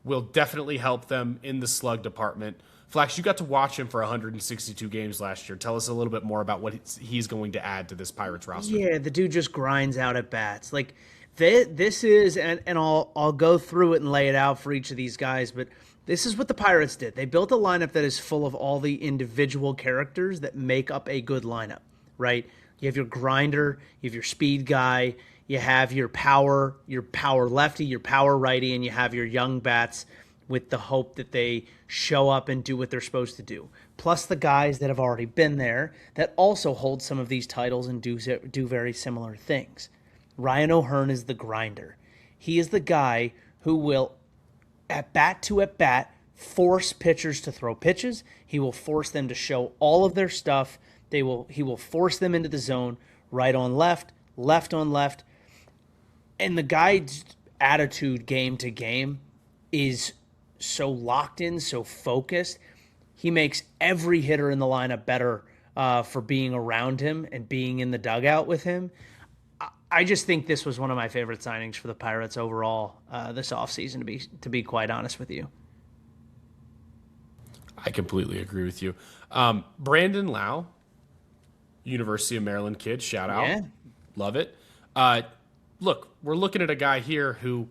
will definitely help them in the slug department. Flax, you got to watch him for 162 games last year. Tell us a little bit more about what he's going to add to this Pirates roster. Yeah, the dude just grinds out at bats. Like this is, and I'll go through it and lay it out for each of these guys, but this is what the Pirates did. They built a lineup that is full of all the individual characters that make up a good lineup, right? You have your grinder, you have your speed guy, you have your power lefty, your power righty, and you have your young bats with the hope that they show up and do what they're supposed to do. Plus the guys that have already been there that also hold some of these titles and do very similar things. Ryan O'Hearn is the grinder. He is the guy who will, at bat to at bat, force pitchers to throw pitches. He will force them to show all of their stuff. He will force them into the zone, right on left, left on left. And the guy's attitude game to game is so locked in, so focused. He makes every hitter in the lineup better for being around him and being in the dugout with him. I just think this was one of my favorite signings for the Pirates overall this offseason, to be quite honest with you. I completely agree with you. Brandon Lau, University of Maryland kid, shout out. Yeah. Love it. Look, we're looking at a guy here who,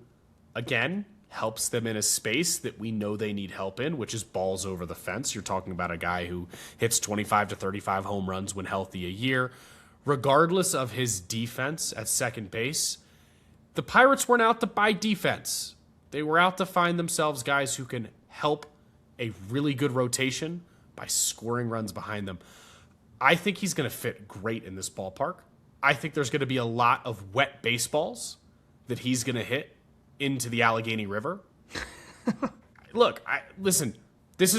again, helps them in a space that we know they need help in, which is balls over the fence. You're talking about a guy who hits 25 to 35 home runs when healthy a year. Regardless of his defense at second base, the Pirates weren't out to buy defense. They were out to find themselves guys who can help a really good rotation by scoring runs behind them. I think he's going to fit great in this ballpark. I think there's going to be a lot of wet baseballs that he's going to hit into the Allegheny River. Look, listen, this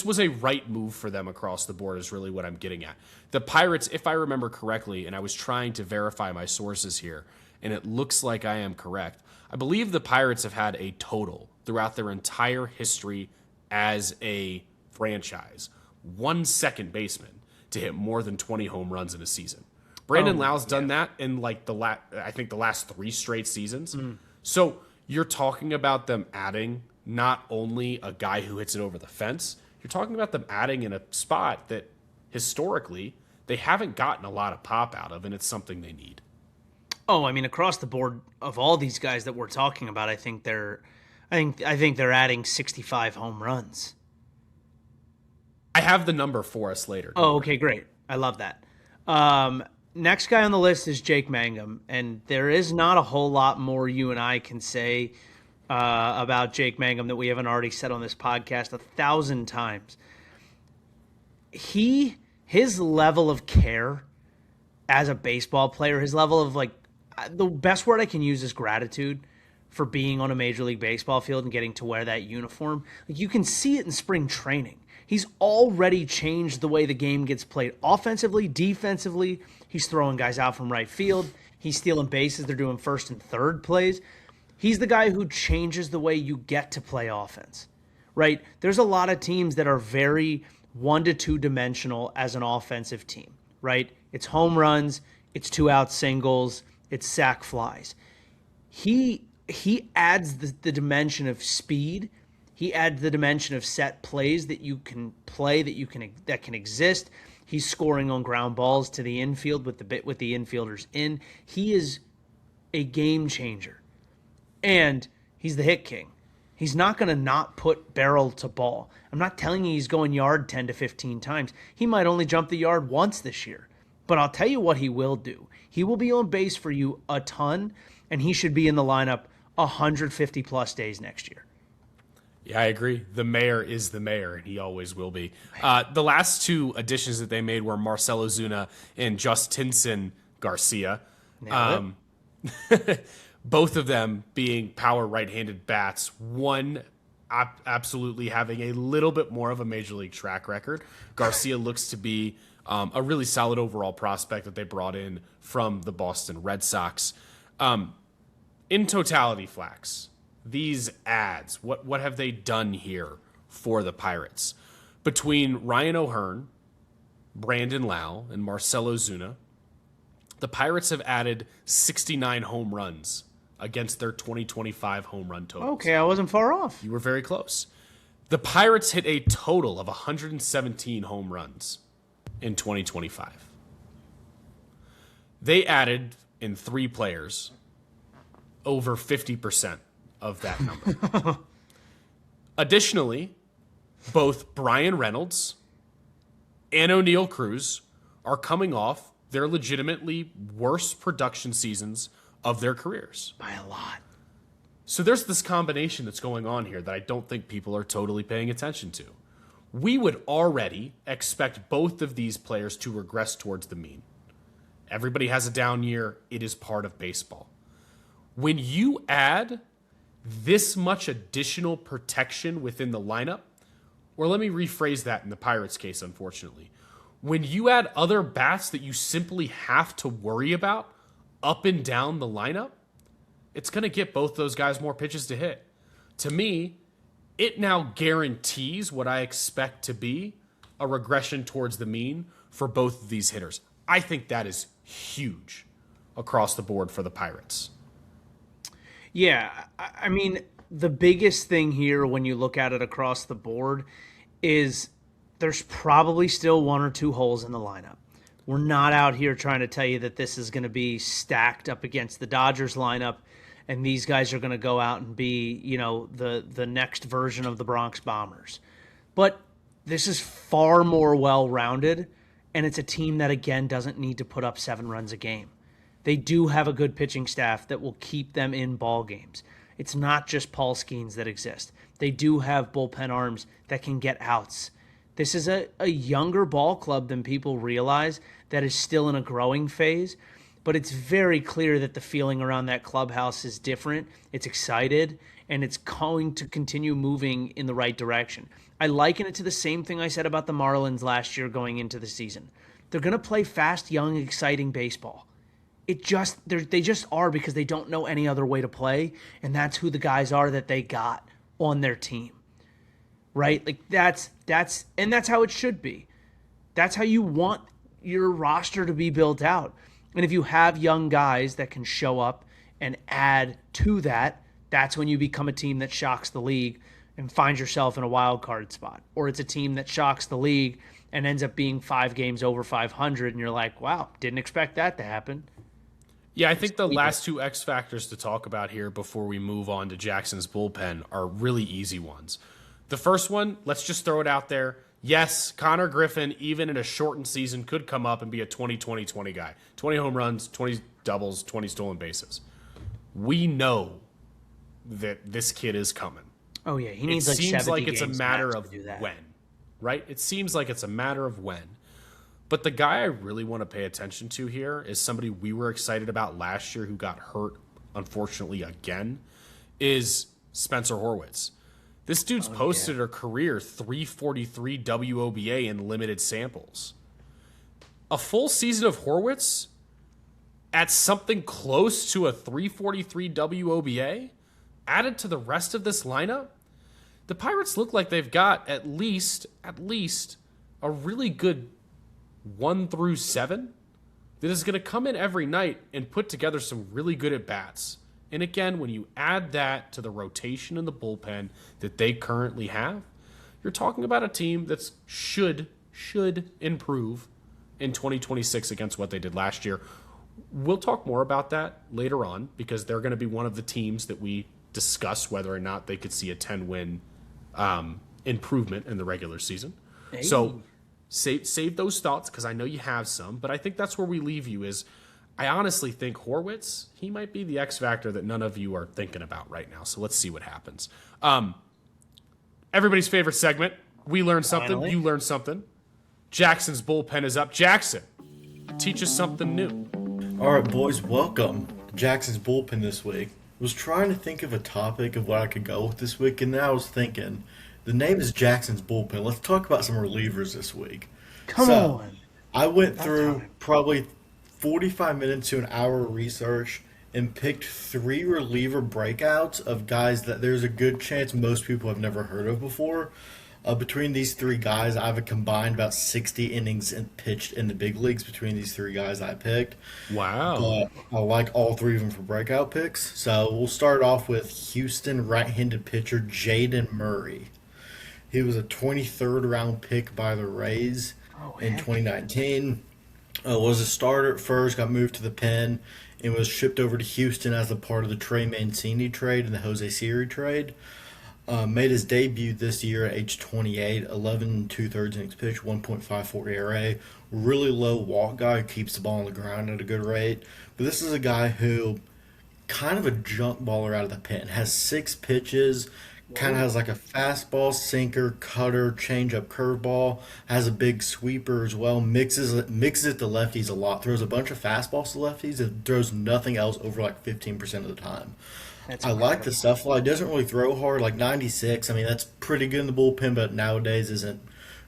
was a right move for them across the board is really what I'm getting at. The Pirates, if I remember correctly, and I was trying to verify my sources here, and it looks like I am correct, I believe the Pirates have had a total throughout their entire history as a franchise, one second baseman to hit more than 20 home runs in a season. Brandon Lau's done that in like I think the last 3 straight seasons. So you're talking about them adding not only a guy who hits it over the fence, you're talking about them adding in a spot that historically they haven't gotten a lot of pop out of, and it's something they need. Oh, I mean, across the board of all these guys that we're talking about, I think they're adding 65 home runs. I have the number for us later. Oh, okay, great. I love that. Next guy on the list is Jake Mangum, and there is not a whole lot more you and I can say about Jake Mangum that we haven't already said on this podcast 1,000 times. His level of care as a baseball player, his level of the best word I can use is gratitude for being on a Major League Baseball field and getting to wear that uniform. You can see it in spring training. He's already changed the way the game gets played offensively, defensively. He's throwing guys out from right field. He's stealing bases. They're doing first and third plays. He's the guy who changes the way you get to play offense, right? There's a lot of teams that are very 1 to 2 dimensional as an offensive team, right? It's home runs, it's 2-out singles, it's sac flies. He adds the dimension of speed. He adds the dimension of set plays that you can play, that can exist. He's scoring on ground balls to the infield with the infielders in. He is a game changer. And he's the hit king. He's not going to not put barrel to ball. I'm not telling you he's going yard 10 to 15 times. He might only jump the yard once this year. But I'll tell you what he will do. He will be on base for you a ton, and he should be in the lineup 150 plus days next year. Yeah, I agree. The mayor is the mayor, and he always will be. The last 2 additions that they made were Marcell Ozuna and Justinson Garcia. Both of them being power right-handed bats. One absolutely having a little bit more of a major league track record. Garcia looks to be a really solid overall prospect that they brought in from the Boston Red Sox. In totality, Flax, these ads, what have they done here for the Pirates? Between Ryan O'Hearn, Brandon Lau, and Marcell Ozuna, the Pirates have added 69 home runs against their 2025 home run total. Okay, I wasn't far off. You were very close. The Pirates hit a total of 117 home runs in 2025. They added in 3 players over 50% of that number. Additionally, both Brian Reynolds and O'Neal Cruz are coming off their legitimately worst production seasons of their careers. By a lot. So there's this combination that's going on here that I don't think people are totally paying attention to. We would already expect both of these players to regress towards the mean. Everybody has a down year. It is part of baseball. When you add this much additional protection within the lineup, or let me rephrase that in the Pirates case, unfortunately. When you add other bats that you simply have to worry about up and down the lineup, it's going to get both those guys more pitches to hit. To me, it now guarantees what I expect to be a regression towards the mean for both of these hitters. I think that is huge across the board for the Pirates. Yeah, I mean, the biggest thing here when you look at it across the board is there's probably still one or two holes in the lineup. We're not out here trying to tell you that this is going to be stacked up against the Dodgers lineup and these guys are going to go out and be, the next version of the Bronx Bombers. But this is far more well-rounded, and it's a team that, again, doesn't need to put up 7 runs a game. They do have a good pitching staff that will keep them in ball games. It's not just Paul Skeens that exist. They do have bullpen arms that can get outs. This is a younger ball club than people realize that is still in a growing phase, but it's very clear that the feeling around that clubhouse is different. It's excited, and it's going to continue moving in the right direction. I liken it to the same thing I said about the Marlins last year going into the season. They're going to play fast, young, exciting baseball. They just are because they don't know any other way to play, and that's who the guys are that they got on their team. Right? Like that's how it should be. That's how you want your roster to be built out. And if you have young guys that can show up and add to that, that's when you become a team that shocks the league and finds yourself in a wild card spot. Or it's a team that shocks the league and ends up being 5 games over 500, and you're like, wow, didn't expect that to happen. Yeah, I think the last 2 X factors to talk about here before we move on to Jackson's bullpen are really easy ones. The first one, let's just throw it out there. Yes, Connor Griffin, even in a shortened season, could come up and be a 20-20-20 guy. 20 home runs, 20 doubles, 20 stolen bases. We know that this kid is coming. Oh, yeah, he needs it like 70 seems like it's a games matter max of to do that. when, right? It seems like it's a matter of when. But the guy I really want to pay attention to here is somebody we were excited about last year who got hurt, unfortunately, again, is Spencer Horwitz. This dude's posted a career 343 WOBA in limited samples. A full season of Horwitz at something close to a 343 WOBA added to the rest of this lineup, the Pirates look like they've got at least a really good 1 through 7 that is going to come in every night and put together some really good at-bats. And again, when you add that to the rotation in the bullpen that they currently have, you're talking about a team that should improve in 2026 against what they did last year. We'll talk more about that later on because they're going to be one of the teams that we discuss whether or not they could see a 10-win improvement in the regular season. Hey. So save those thoughts because I know you have some, but I think that's where we leave you is I honestly think Horwitz, he might be the X factor that none of you are thinking about right now. So let's see what happens. Everybody's favorite segment. We learned something. Finally. You learned something. Jackson's bullpen is up. Jackson, teach us something new. All right, boys, welcome to Jackson's bullpen this week. I was trying to think of a topic of what I could go with this week, and then I was thinking, the name is Jackson's bullpen. Let's talk about some relievers this week. Come on. I went through probably 45 minutes to an hour of research and picked 3 reliever breakouts of guys that there's a good chance most people have never heard of before. Between these 3 guys, I have a combined about 60 innings pitched in the big leagues between these 3 guys I picked. Wow. I like all 3 of them for breakout picks. So we'll start off with Houston right-handed pitcher Jaden Murray. He was a 23rd round pick by the Rays in 2019. Was a starter at first, got moved to the pen, and was shipped over to Houston as a part of the Trey Mancini trade and the Jose Siri trade. Made his debut this year at age 28, 11 2/3 innings pitched, 1.54 ERA. Really low walk guy who keeps the ball on the ground at a good rate. But this is a guy who kind of a junk baller out of the pen. Has 6 pitches, kind of has like a fastball, sinker, cutter, changeup, curveball. Has a big sweeper as well. Mixes it to lefties a lot. Throws a bunch of fastballs to lefties and throws nothing else over like 15% of the time. I like the stuff a lot. It doesn't really throw hard, like 96. I mean, that's pretty good in the bullpen, but nowadays isn't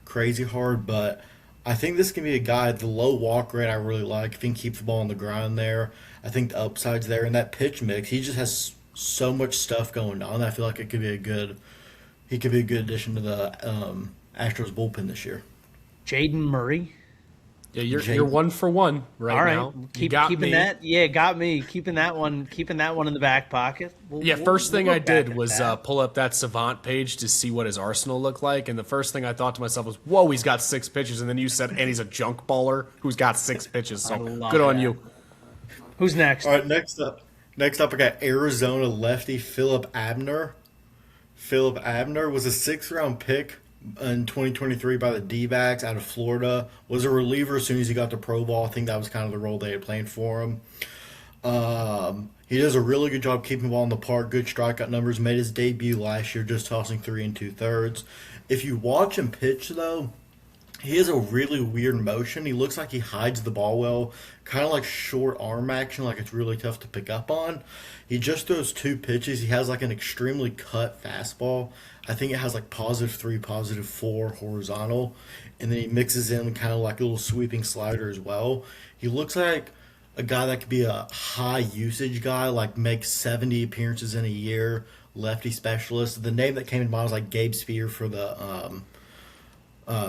crazy hard. But I think this can be a guy, the low walk rate I really like. I think keeps the ball on the ground there. I think the upside's there. And that pitch mix, he just has so much stuff going on. I feel like he could be a good addition to the Astros bullpen this year. Jaden Murray. Yeah, you're 1 for 1 right All right, now. You keep got keeping me. that. Yeah, got me keeping that one in the back pocket. First thing we'll I look back did at was that. pull up that Savant page to see what his arsenal looked like, and the first thing I thought to myself was, "Whoa, he's got 6 pitches." And then you said, "And he's a junk baller who's got 6 pitches." So love good on that. you. Who's next? All right, next up, I got Arizona lefty Philip Abner. Philip Abner was a sixth-round pick in 2023 by the D-backs out of Florida. Was a reliever as soon as he got to pro ball. I think that was kind of the role they had planned for him. He does a really good job keeping the ball in the park. Good strikeout numbers. Made his debut last year, just tossing 3 2/3. If you watch him pitch, though, he has a really weird motion. He looks like he hides the ball well, kind of like short arm action, like it's really tough to pick up on. He just throws 2 pitches. He has like an extremely cut fastball. I think it has like +3, +4 horizontal, and then he mixes in kind of like a little sweeping slider as well. He looks like a guy that could be a high usage guy, like make 70 appearances in a year, lefty specialist. The name that came to mind was like Gabe Spear for the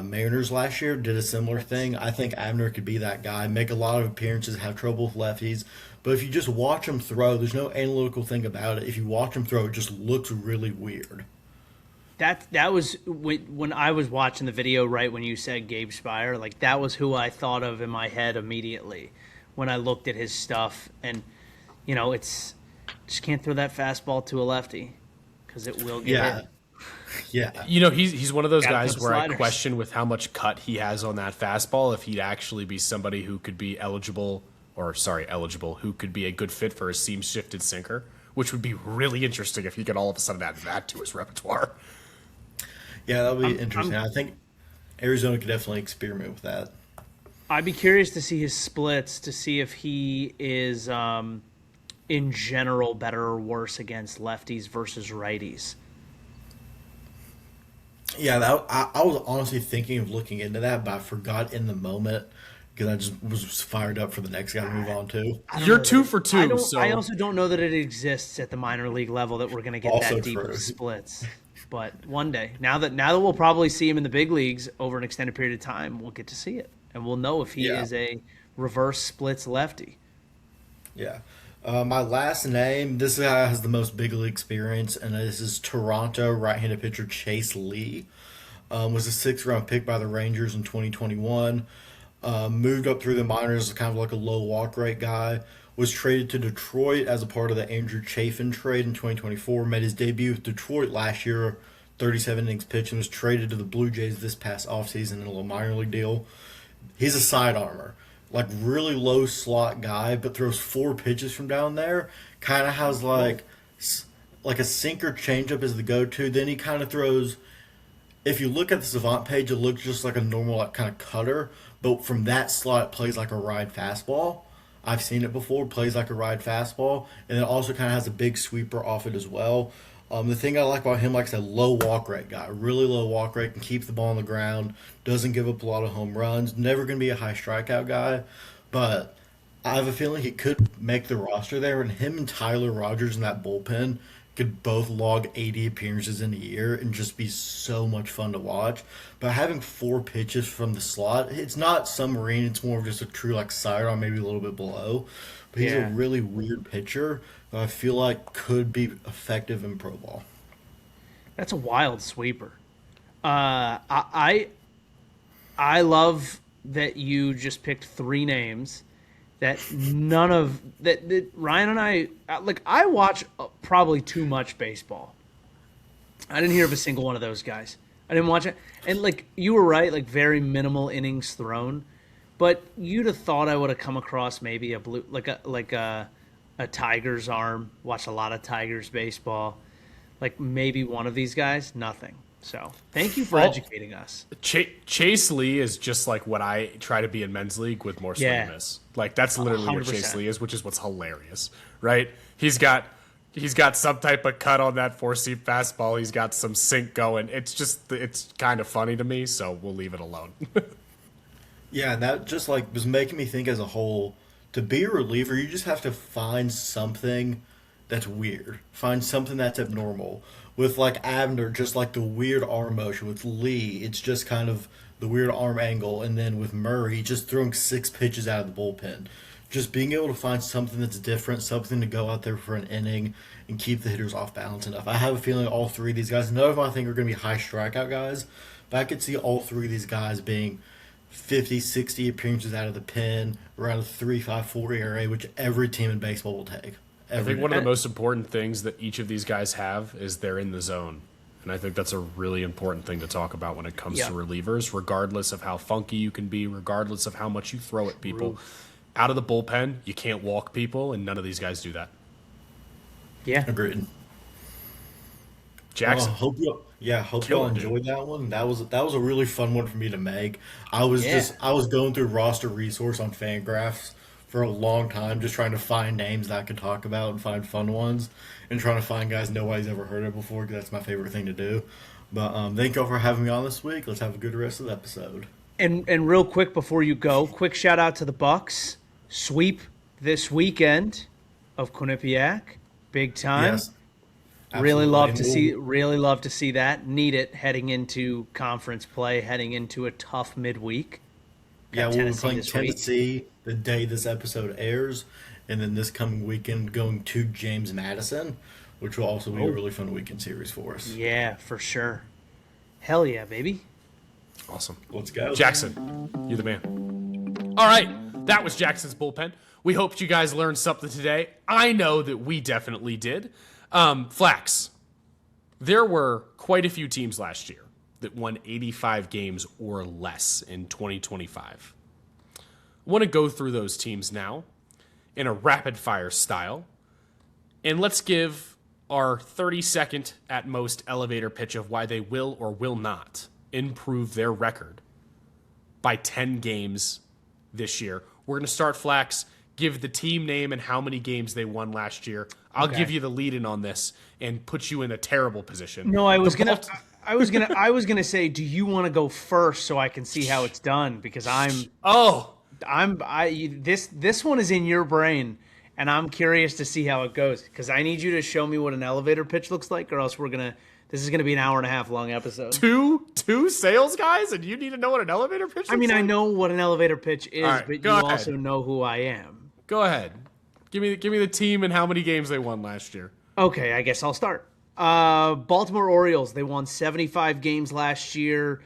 Mariners last year, did a similar thing. I think Abner could be that guy, make a lot of appearances, have trouble with lefties. But if you just watch him throw, there's no analytical thing about it. If you watch him throw, it just looks really weird. That was when I was watching the video, right when you said Gabe Spire, like that was who I thought of in my head immediately when I looked at his stuff. And it's just can't throw that fastball to a lefty because it will get Yeah. hit. Yeah. He's one of those Gotta guys throw where I sliders. question with how much cut he has on that fastball if he'd actually be somebody who could be eligible, who could be a good fit for a seam shifted sinker, which would be really interesting if he could all of a sudden add that to his repertoire. Yeah, that would be interesting. I think Arizona could definitely experiment with that. I'd be curious to see his splits to see if he is, in general, better or worse against lefties versus righties. Yeah, I was honestly thinking of looking into that, but I forgot in the moment because I just was fired up for the next guy to move on to. You're 2 for 2, I also don't know that it exists at the minor league level that we're going to get Also that deep true. of splits. But one day, now that we'll probably see him in the big leagues over an extended period of time, we'll get to see it, and we'll know if he Yeah. is a reverse splits lefty. Yeah. My last name, this guy has the most big league experience, and this is Toronto right-handed pitcher Chase Lee. Was a 6th-round pick by the Rangers in 2021. Moved up through the minors as kind of like a low walk rate guy. Was traded to Detroit as a part of the Andrew Chafin trade in 2024. Made his debut with Detroit last year, 37 innings pitched, and was traded to the Blue Jays this past offseason in a little minor league deal. He's a side armor. Like really low slot guy, but throws 4 pitches from down there. Kind of has like a sinker changeup as the go-to. Then he kind of throws. If you look at the Savant page, it looks just like a normal like kind of cutter, but from that slot, it plays like a ride fastball. I've seen it before. Plays like a ride fastball, and it also kind of has a big sweeper off it as well. The thing I like about him, like I said, low walk rate guy, really low walk rate, can keep the ball on the ground, doesn't give up a lot of home runs, never going to be a high strikeout guy, but I have a feeling he could make the roster there, and him and Tyler Rogers in that bullpen could both log 80 appearances in a year and just be so much fun to watch. But having 4 pitches from the slot, it's not submarine, it's more of just a true like sidearm, maybe a little bit below. But he's a really weird pitcher that I feel like could be effective in pro ball. That's a wild sweeper. I love that you just picked 3 names that none of that Ryan and I like. I watch probably too much baseball. I didn't hear of a single one of those guys. I didn't watch it, and like you were right, like very minimal innings thrown. But you'd have thought I would have come across maybe a Tiger's arm. Watched a lot of Tigers baseball. Like maybe one of these guys. Nothing. So thank you for educating us. Chase Lee is just like what I try to be in men's league with more swing and miss. Like that's literally what 100%. Chase Lee is, which is what's hilarious, right? He's got some type of cut on that 4-seam fastball. He's got some sink going. It's kind of funny to me, so we'll leave it alone. Yeah, and that just like was making me think as a whole, to be a reliever, you just have to find something that's weird. Find something that's abnormal. With like Abner, just like the weird arm motion. With Lee, it's just kind of the weird arm angle. And then with Murray, just throwing 6 pitches out of the bullpen. Just being able to find something that's different, something to go out there for an inning and keep the hitters off balance enough. I have a feeling all 3 of these guys, none of them I think are going to be high strikeout guys, but I could see all 3 of these guys being 50, 60 appearances out of the pen, around a 3.54 ERA, which every team in baseball will take. I think one of the most important things that each of these guys have is they're in the zone. And I think that's a really important thing to talk about when it comes to relievers, regardless of how funky you can be, regardless of how much you throw at people. Out of the bullpen, you can't walk people, and none of these guys do that. Yeah. Agreed. Jackson. Hope y'all enjoyed that one. That was a really fun one for me to make. I was going through roster resource on Fangraphs for a long time, just trying to find names that I could talk about and find fun ones, and trying to find guys nobody's ever heard of before, because that's my favorite thing to do. But thank y'all for having me on this week. Let's have a good rest of the episode. And real quick before you go, quick shout out to the Bucks. Sweep this weekend of Quinnipiac. Big time. Yes. Really Absolutely. love to see that. Need it heading into conference play, heading into a tough midweek. Yeah, we'll be Tennessee playing this week. Tennessee the day this episode airs, and then this coming weekend going to James Madison, which will also be a really fun weekend series for us. Yeah, for sure. Hell yeah, baby. Awesome. Let's go. Jackson, you're the man. All right, that was Jackson's bullpen. We hoped you guys learned something today. I know that we definitely did. Flax, there were quite a few teams last year that won 85 games or less in 2025. I want to go through those teams now in a rapid-fire style, and let's give our 30-second at most elevator pitch of why they will or will not improve their record by 10 games this year. We're going to start, Flax. Give the team name and how many games they won last year. I'll give you the lead in on this and put you in a terrible position. No, I was gonna say, do you want to go first so I can see how it's done? Because this one is in your brain, and I'm curious to see how it goes. Because I need you to show me what an elevator pitch looks like, or else this is gonna be an hour and a half long episode. Two sales guys, and you need to know what an elevator pitch looks like? I know what an elevator pitch is, right, but you go ahead. also know who I am. Go ahead. Give me the team and how many games they won last year. Okay, I guess I'll start. Baltimore Orioles, they won 75 games last year.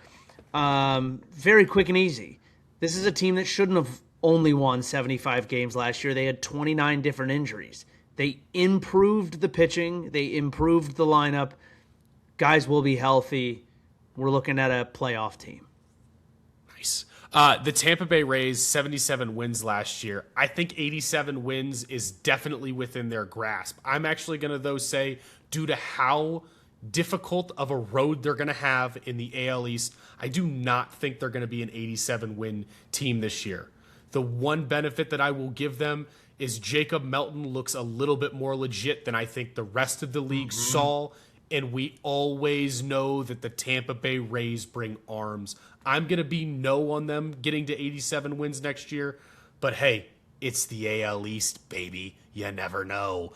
Very quick and easy. This is a team that shouldn't have only won 75 games last year. They had 29 different injuries. They improved the pitching. They improved the lineup. Guys will be healthy. We're looking at a playoff team. Nice. The Tampa Bay Rays, 77 wins last year. I think 87 wins is definitely within their grasp. I'm actually going to, though, say, due to how difficult of a road they're going to have in the AL East, I do not think they're going to be an 87-win team this year. The one benefit that I will give them is Jacob Melton looks a little bit more legit than I think the rest of the league saw, and we always know that the Tampa Bay Rays bring arms. I'm going to be no on them getting to 87 wins next year, but hey, it's the AL East, baby. You never know.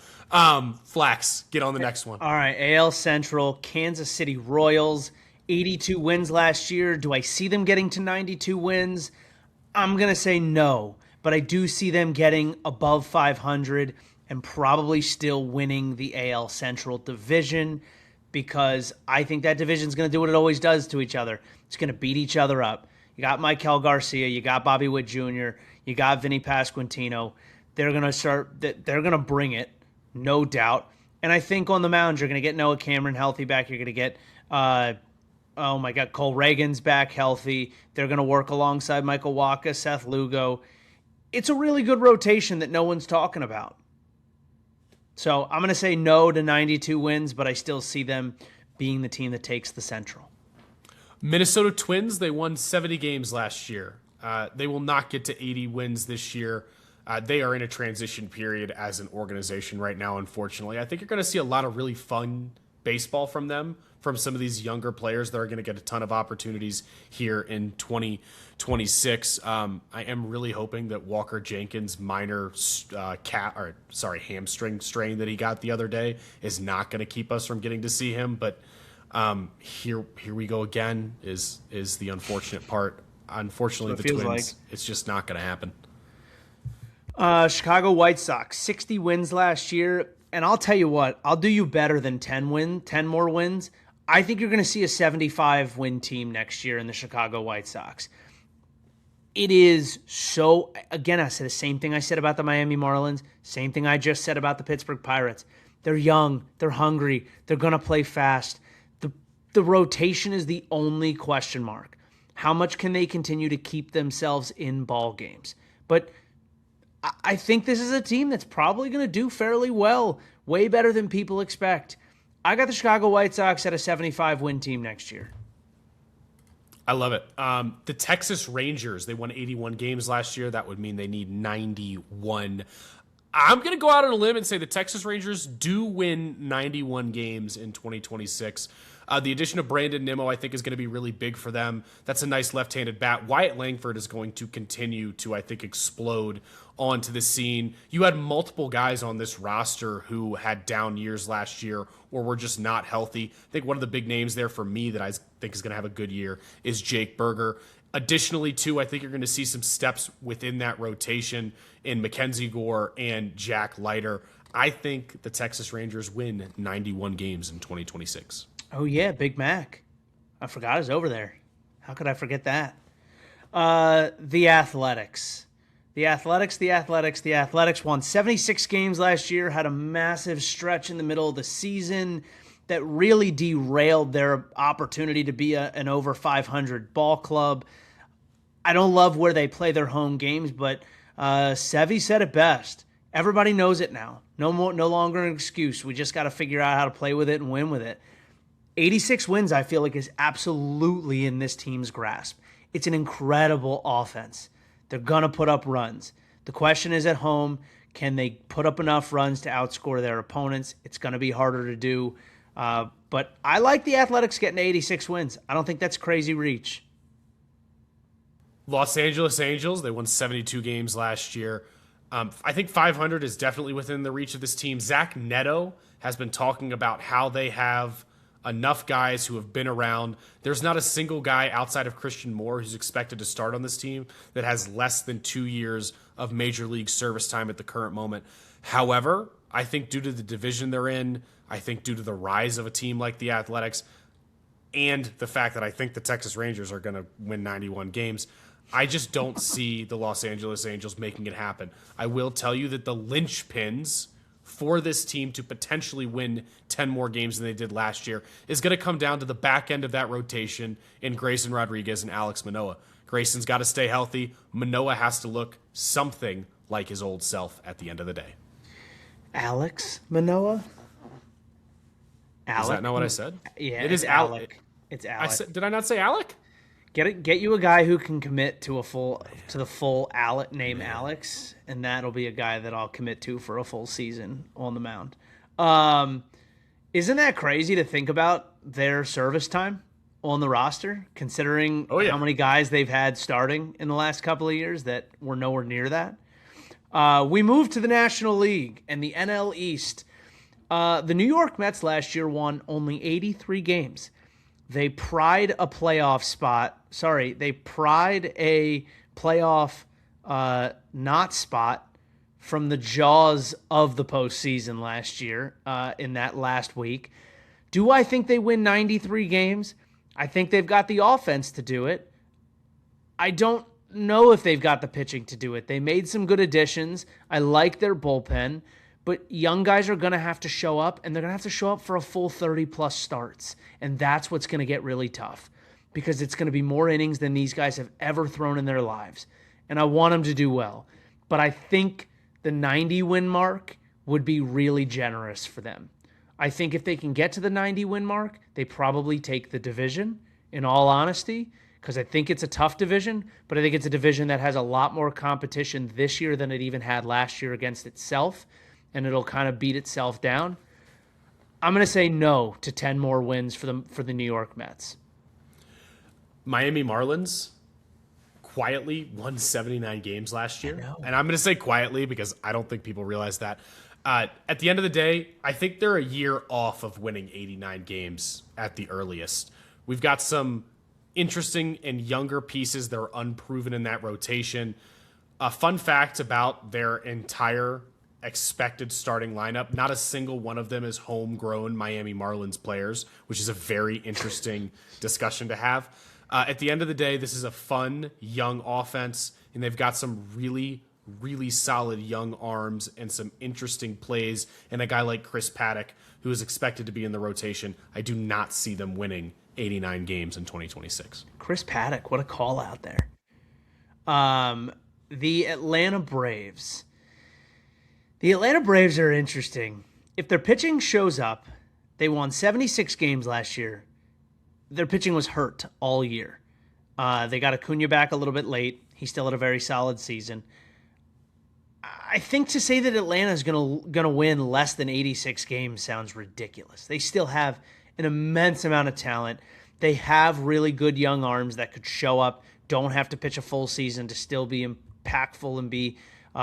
Flax, get on the next one. All right, AL Central, Kansas City Royals, 82 wins last year. Do I see them getting to 92 wins? I'm going to say no, but I do see them getting above 500 and probably still winning the AL Central division, because I think that division's going to do what it always does to each other. It's going to beat each other up. You got Maikel Garcia, you got Bobby Witt Jr., you got Vinny Pasquantino. They're going to bring it, no doubt. And I think on the mound, you're going to get Noah Cameron healthy back. You're going to get, Cole Reagan's back healthy. They're going to work alongside Michael Wacha, Seth Lugo. It's a really good rotation that no one's talking about. So I'm going to say no to 92 wins, but I still see them being the team that takes the Central. Minnesota Twins, they won 70 games last year. They will not get to 80 wins this year. They are in a transition period as an organization right now, unfortunately. I think you're going to see a lot of really fun baseball from them, from some of these younger players that are going to get a ton of opportunities here in 2026. I am really hoping that Walker Jenkins' minor hamstring strain that he got the other day is not going to keep us from getting to see him. But here we go again. Is the unfortunate part? Unfortunately, the Twins. Like. It's just not going to happen. Chicago White Sox, 60 wins last year. And I'll tell you what, I'll do you better than 10 more wins. I think you're going to see a 75-win team next year in the Chicago White Sox. It is so, again, I said the same thing I said about the Miami Marlins, same thing I just said about the Pittsburgh Pirates. They're young, they're hungry, they're going to play fast. The rotation is the only question mark. How much can they continue to keep themselves in ball games? But I think this is a team that's probably going to do fairly well, way better than people expect. I got the Chicago White Sox at a 75-win team next year. I love it. The Texas Rangers, they won 81 games last year. That would mean they need 91. I'm going to go out on a limb and say the Texas Rangers do win 91 games in 2026. The addition of Brandon Nimmo, I think, is going to be really big for them. That's a nice left-handed bat. Wyatt Langford is going to continue to, I think, explode onto the scene. You had multiple guys on this roster who had down years last year or were just not healthy. I think one of the big names there for me that I think is going to have a good year is Jake Berger. Additionally, too, I think you're going to see some steps within that rotation in Mackenzie Gore and Jack Leiter. I think the Texas Rangers win 91 games in 2026. Oh, yeah, Big Mac. I forgot he's over there. How could I forget that? The Athletics. The Athletics won 76 games last year, had a massive stretch in the middle of the season that really derailed their opportunity to be an over 500 ball club. I don't love where they play their home games, but Sevy said it best. Everybody knows it now. No longer an excuse. We just got to figure out how to play with it and win with it. 86 wins, I feel like, is absolutely in this team's grasp. It's an incredible offense. They're going to put up runs. The question is at home, can they put up enough runs to outscore their opponents? It's going to be harder to do. But I like the Athletics getting 86 wins. I don't think that's crazy reach. Los Angeles Angels, they won 72 games last year. I think 500 is definitely within the reach of this team. Zach Neto has been talking about how they have enough guys who have been around. There's not a single guy outside of Christian Moore who's expected to start on this team that has less than 2 years of major league service time at the current moment. However, I think due to the division they're in, I think due to the rise of a team like the Athletics, and the fact that I think the Texas Rangers are going to win 91 games, I just don't see the Los Angeles Angels making it happen. I will tell you that the linchpins for this team to potentially win 10 more games than they did last year is going to come down to the back end of that rotation in Grayson Rodriguez and Alex Manoah. Grayson's got to stay healthy. Manoah has to look something like his old self at the end of the day. Alex Manoah? Is that not what I said? Yeah, it is Alec. It's Alec. Did I not say Alec? Get you a guy who can commit to the full Alec name Alex, and that'll be a guy that I'll commit to for a full season on the mound. Isn't that crazy to think about their service time on the roster, considering how many guys they've had starting in the last couple of years that were nowhere near that? We moved to the National League and the NL East. The New York Mets last year won only 83 games. They pried a playoff spot. Sorry, they pried a playoff not spot from the jaws of the postseason last year in that last week. Do I think they win 93 games? I think they've got the offense to do it. I don't know if they've got the pitching to do it. They made some good additions. I like their bullpen. But young guys are going to have to show up, and they're going to have to show up for a full 30-plus starts. And that's what's going to get really tough because it's going to be more innings than these guys have ever thrown in their lives. And I want them to do well. But I think the 90-win mark would be really generous for them. I think if they can get to the 90-win mark, they probably take the division, in all honesty, because I think it's a tough division, but I think it's a division that has a lot more competition this year than it even had last year against itself. And it'll kind of beat itself down. I'm going to say no to 10 more wins for the New York Mets. Miami Marlins quietly won 79 games last year. And I'm going to say quietly because I don't think people realize that. At the end of the day, I think they're a year off of winning 89 games at the earliest. We've got some interesting and younger pieces that are unproven in that rotation. A fun fact about their entire expected starting lineup, not a single one of them is homegrown Miami Marlins players, which is a very interesting discussion to have. At the end of the day, this is a fun, young offense, and they've got some really, really solid young arms and some interesting plays, and a guy like Chris Paddock, who is expected to be in the rotation. I do not see them winning 89 games in 2026. Chris Paddock, what a call out there. The Atlanta Braves. The Atlanta Braves are interesting. If their pitching shows up, they won 76 games last year. Their pitching was hurt all year. They got Acuna back a little bit late. He still had a very solid season. I think to say that Atlanta is gonna win less than 86 games sounds ridiculous. They still have an immense amount of talent. They have really good young arms that could show up, don't have to pitch a full season to still be impactful and be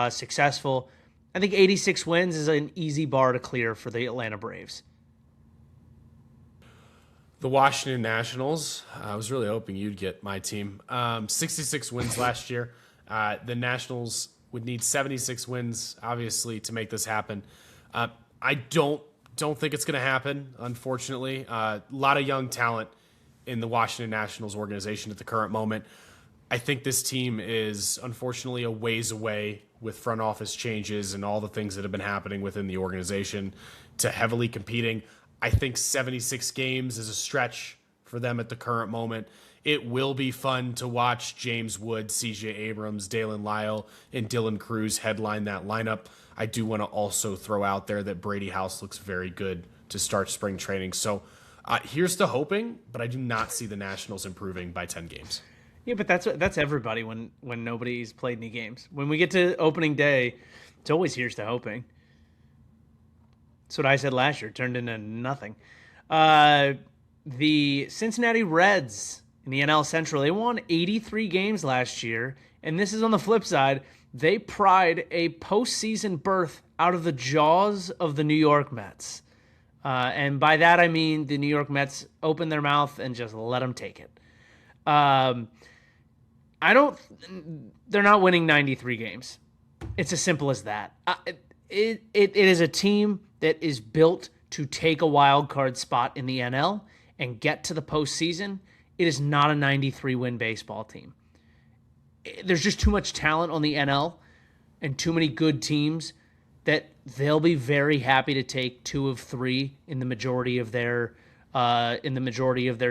successful. I think 86 wins is an easy bar to clear for the Atlanta Braves. The Washington Nationals, I was really hoping you'd get my team. 66 wins last year. The Nationals would need 76 wins, obviously, to make this happen. I don't think it's going to happen, unfortunately. A lot of young talent in the Washington Nationals organization at the current moment. I think this team is, unfortunately, a ways away with front office changes and all the things that have been happening within the organization to heavily competing. I think 76 games is a stretch for them at the current moment. It will be fun to watch James Wood, C.J. Abrams, Dalen Lyle, and Dylan Cruz headline that lineup. I do want to also throw out there that Brady House looks very good to start spring training. So here's to hoping, but I do not see the Nationals improving by 10 games. Yeah, but that's everybody when nobody's played any games. When we get to opening day, it's always here's to hoping. That's what I said last year. It turned into nothing. The Cincinnati Reds in the NL Central, they won 83 games last year, and this is on the flip side. They pried a postseason berth out of the jaws of the New York Mets. And by that, I mean the New York Mets opened their mouth and just let them take it. They're not winning 93 games. It's as simple as that. It is a team that is built to take a wild card spot in the NL and get to the postseason. It is not a 93-win baseball team. There's just too much talent on the NL and too many good teams that they'll be very happy to take 2 of 3 in the majority of their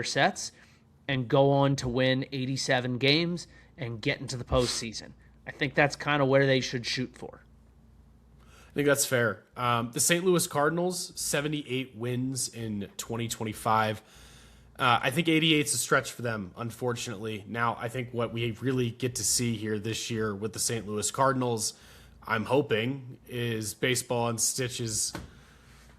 sets and go on to win 87 games and get into the postseason. I think that's kind of where they should shoot for. I think that's fair. The St. Louis Cardinals, 78 wins in 2025. I think 88 is a stretch for them, unfortunately. Now, I think what we really get to see here this year with the St. Louis Cardinals, I'm hoping, is baseball and Stitch's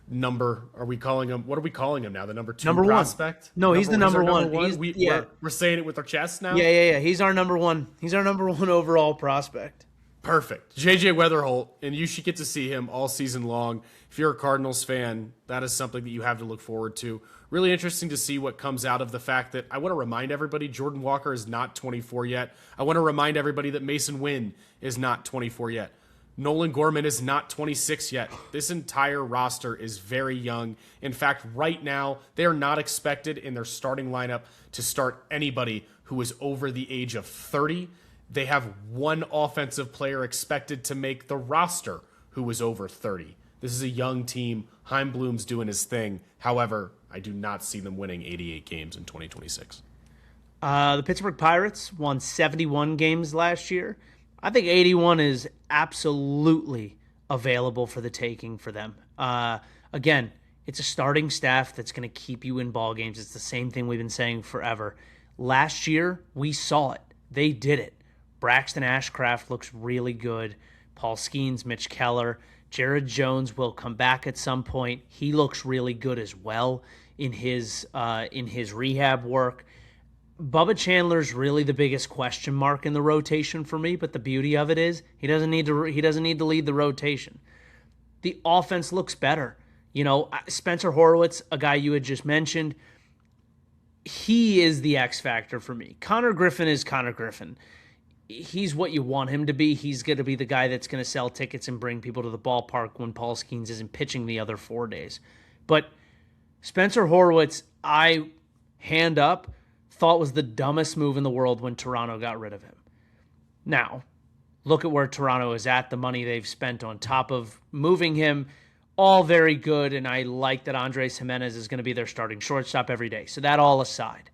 number. Are we calling him? What are we calling him now? The number 2 prospect? No, he's the number one. We're saying it with our chest now? Yeah. He's our number one. He's our number 1 overall prospect. Perfect. JJ Weatherholt, and you should get to see him all season long. If you're a Cardinals fan, that is something that you have to look forward to. Really interesting to see what comes out of the fact that I want to remind everybody Jordan Walker is not 24 yet. I want to remind everybody that Mason Wynn is not 24 yet. Nolan Gorman is not 26 yet. This entire roster is very young. In fact, right now, they are not expected in their starting lineup to start anybody who is over the age of 30. They have 1 offensive player expected to make the roster who is over 30. This is a young team. Heimblum's doing his thing. However, I do not see them winning 88 games in 2026. The Pittsburgh Pirates won 71 games last year. I think 81 is absolutely available for the taking for them. Again, it's a starting staff that's going to keep you in ball games. It's the same thing we've been saying forever. Last year, we saw it. They did it. Braxton Ashcraft looks really good. Paul Skeens, Mitch Keller, Jared Jones will come back at some point. He looks really good as well in his rehab work. Bubba Chandler's really the biggest question mark in the rotation for me, but the beauty of it is he doesn't need to lead the rotation. The offense looks better. Spencer Horwitz, a guy you had just mentioned, he is the X factor for me. Connor Griffin is Connor Griffin. He's what you want him to be. He's going to be the guy that's going to sell tickets and bring people to the ballpark when Paul Skeens isn't pitching the other 4 days. But Spencer Horwitz, I, hand up, thought was the dumbest move in the world when Toronto got rid of him. Now, look at where Toronto is at, the money they've spent on top of moving him. All very good, and I like that Andres Jimenez is going to be their starting shortstop every day. So that all aside,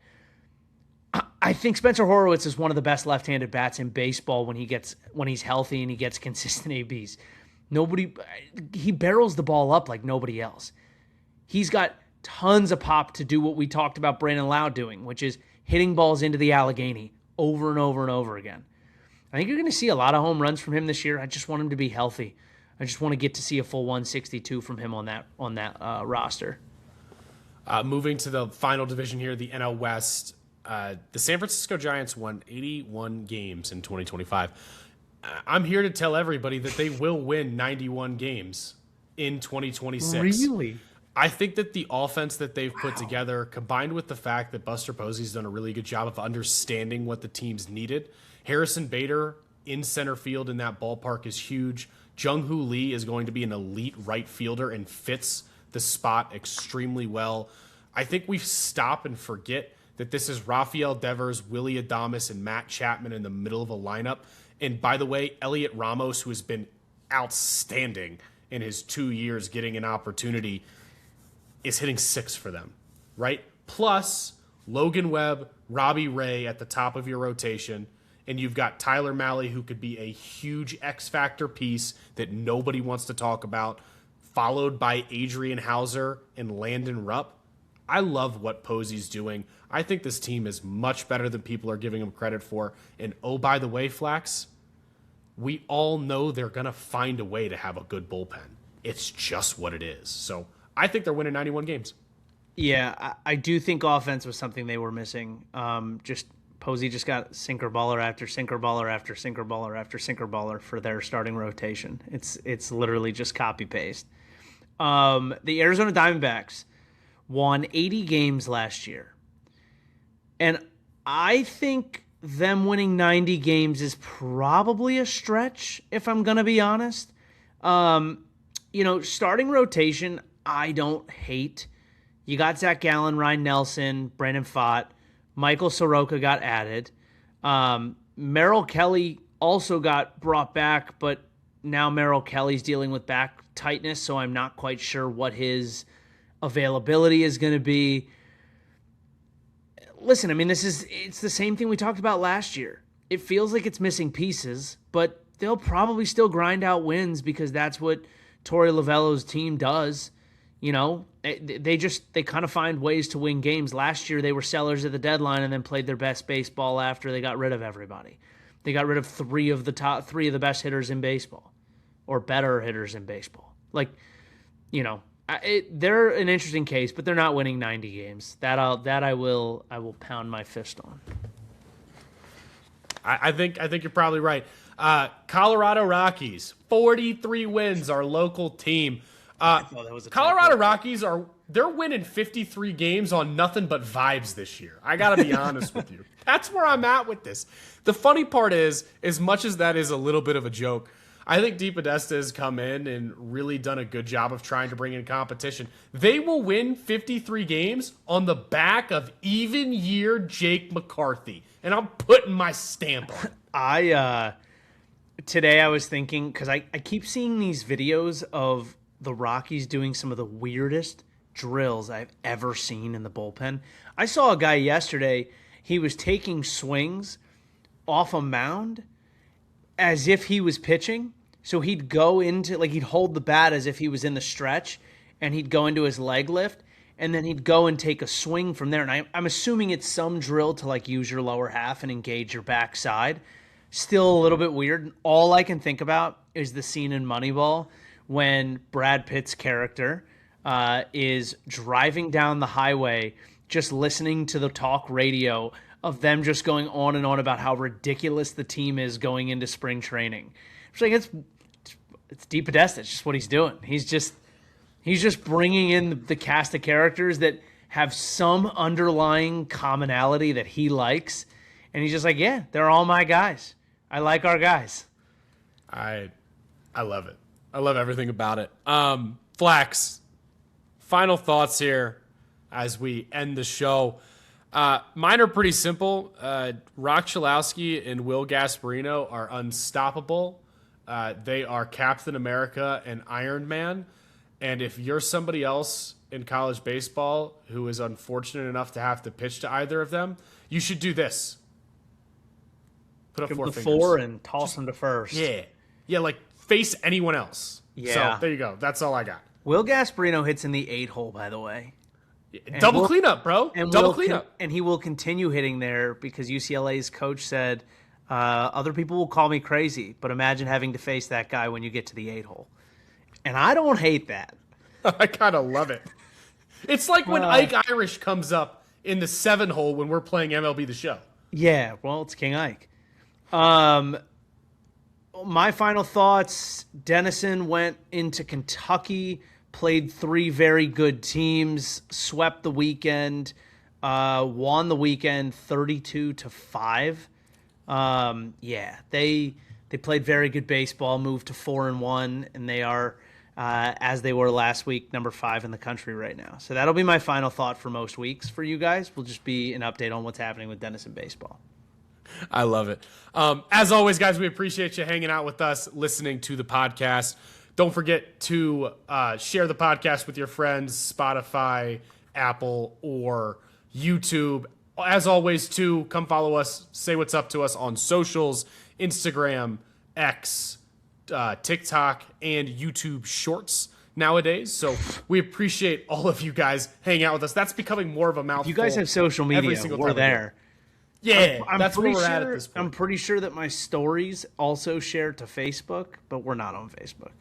I think Spencer Horwitz is one of the best left-handed bats in baseball when he's healthy and he gets consistent ABs. He barrels the ball up like nobody else. He's got tons of pop to do what we talked about Brandon Lau doing, which is hitting balls into the Allegheny over and over and over again. I think you're going to see a lot of home runs from him this year. I just want him to be healthy. I just want to get to see a full 162 from him on that roster. Moving to the final division here, the NL West, the San Francisco Giants won 81 games in 2025. I'm here to tell everybody that they will win 91 games in 2026. Really? I think that the offense that they've put together, combined with the fact that Buster Posey's done a really good job of understanding what the team's needed. Harrison Bader in center field in that ballpark is huge. Jung-Hoo Lee is going to be an elite right fielder and fits the spot extremely well. I think we stop and forget that this is Rafael Devers, Willie Adames, and Matt Chapman in the middle of a lineup. And by the way, Elliot Ramos, who has been outstanding in his 2 years getting an opportunity, is hitting 6 for them, right? Plus Logan Webb, Robbie Ray at the top of your rotation. And you've got Tyler Mahle, who could be a huge X-factor piece that nobody wants to talk about, followed by Adrian Hauser and Landon Rupp. I love what Posey's doing. I think this team is much better than people are giving him credit for. And oh, by the way, Flax, we all know they're going to find a way to have a good bullpen. It's just what it is. So I think they're winning 91 games. Yeah, I do think offense was something they were missing. Posey just got sinker baller after sinker baller after sinker baller after sinker baller for their starting rotation. It's literally just copy paste. The Arizona Diamondbacks won 80 games last year. And I think them winning 90 games is probably a stretch, if I'm going to be honest. Starting rotation, I don't hate. You got Zach Gallen, Ryan Nelson, Brandon Pfaadt. Michael Soroka got added. Merrill Kelly also got brought back, but now Merrill Kelly's dealing with back tightness, so I'm not quite sure what his availability is going to be. Listen, I mean, it's the same thing we talked about last year. It feels like it's missing pieces, but they'll probably still grind out wins because that's what Torey Lovello's team does. They kind of find ways to win games. Last year, they were sellers at the deadline and then played their best baseball after they got rid of everybody. They got rid of three of the best hitters in baseball, or better hitters in baseball. They're an interesting case, but they're not winning 90 games. I will pound my fist on. I think you're probably right. Colorado Rockies, 43 wins, our local team. Colorado Rockies they're winning 53 games on nothing but vibes this year. I got to be honest with you. That's where I'm at with this. The funny part is, as much as that is a little bit of a joke, I think DePodesta has come in and really done a good job of trying to bring in competition. They will win 53 games on the back of even year Jake McCarthy. And I'm putting my stamp on it. Today I was thinking, because I keep seeing these videos of the Rockies doing some of the weirdest drills I've ever seen in the bullpen. I saw a guy yesterday, he was taking swings off a mound as if he was pitching. So he'd go into, he'd hold the bat as if he was in the stretch, and he'd go into his leg lift, and then he'd go and take a swing from there. And I'm assuming it's some drill to use your lower half and engage your backside. Still a little bit weird. All I can think about is the scene in Moneyball when Brad Pitt's character is driving down the highway, just listening to the talk radio of them just going on and on about how ridiculous the team is going into spring training. It's like it's Deep Podesta. It's just what he's doing. He's just bringing in the cast of characters that have some underlying commonality that he likes, and he's just like, yeah, they're all my guys. I like our guys. I love it. I love everything about it. Flax, final thoughts here as we end the show. Mine are pretty simple. Rock Chalowski and Will Gasparino are unstoppable. They are Captain America and Iron Man. And if you're somebody else in college baseball who is unfortunate enough to have to pitch to either of them, you should do this. Put up Give four the fingers. four and toss them to first. Yeah, like face anyone else. Yeah. So there you go. That's all I got. Will Gasparino hits in the 8-hole, by the way. Double cleanup, bro. Double cleanup. And he will continue hitting there because UCLA's coach said, other people will call me crazy, but imagine having to face that guy when you get to the 8-hole. And I don't hate that. I kind of love it. It's like when Ike Irish comes up in the 7-hole when we're playing MLB The Show. Yeah, well, it's King Ike. My final thoughts, Dennison went into Kentucky, played 3 very good teams, swept the weekend, won the weekend 32-5. They played very good baseball, moved to 4-1, and they are, as they were last week, number 5 in the country right now. So that'll be my final thought for most weeks for you guys. Will just be an update on what's happening with Dennison baseball. I love it. As always, guys, we appreciate you hanging out with us, listening to the podcast. Don't forget to share the podcast with your friends, Spotify, Apple, or YouTube. As always, too, come follow us, say what's up to us on socials, Instagram, X, TikTok, and YouTube Shorts nowadays. So we appreciate all of you guys hanging out with us. That's becoming more of a mouthful. If you guys have social media, we're there. Yeah, that's where we're at this point. I'm pretty sure that my stories also share to Facebook, but we're not on Facebook.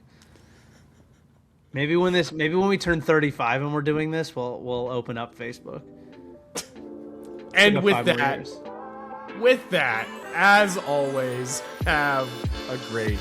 Maybe when we turn 35 and we're doing this, we'll open up Facebook. And with that, as always, have a great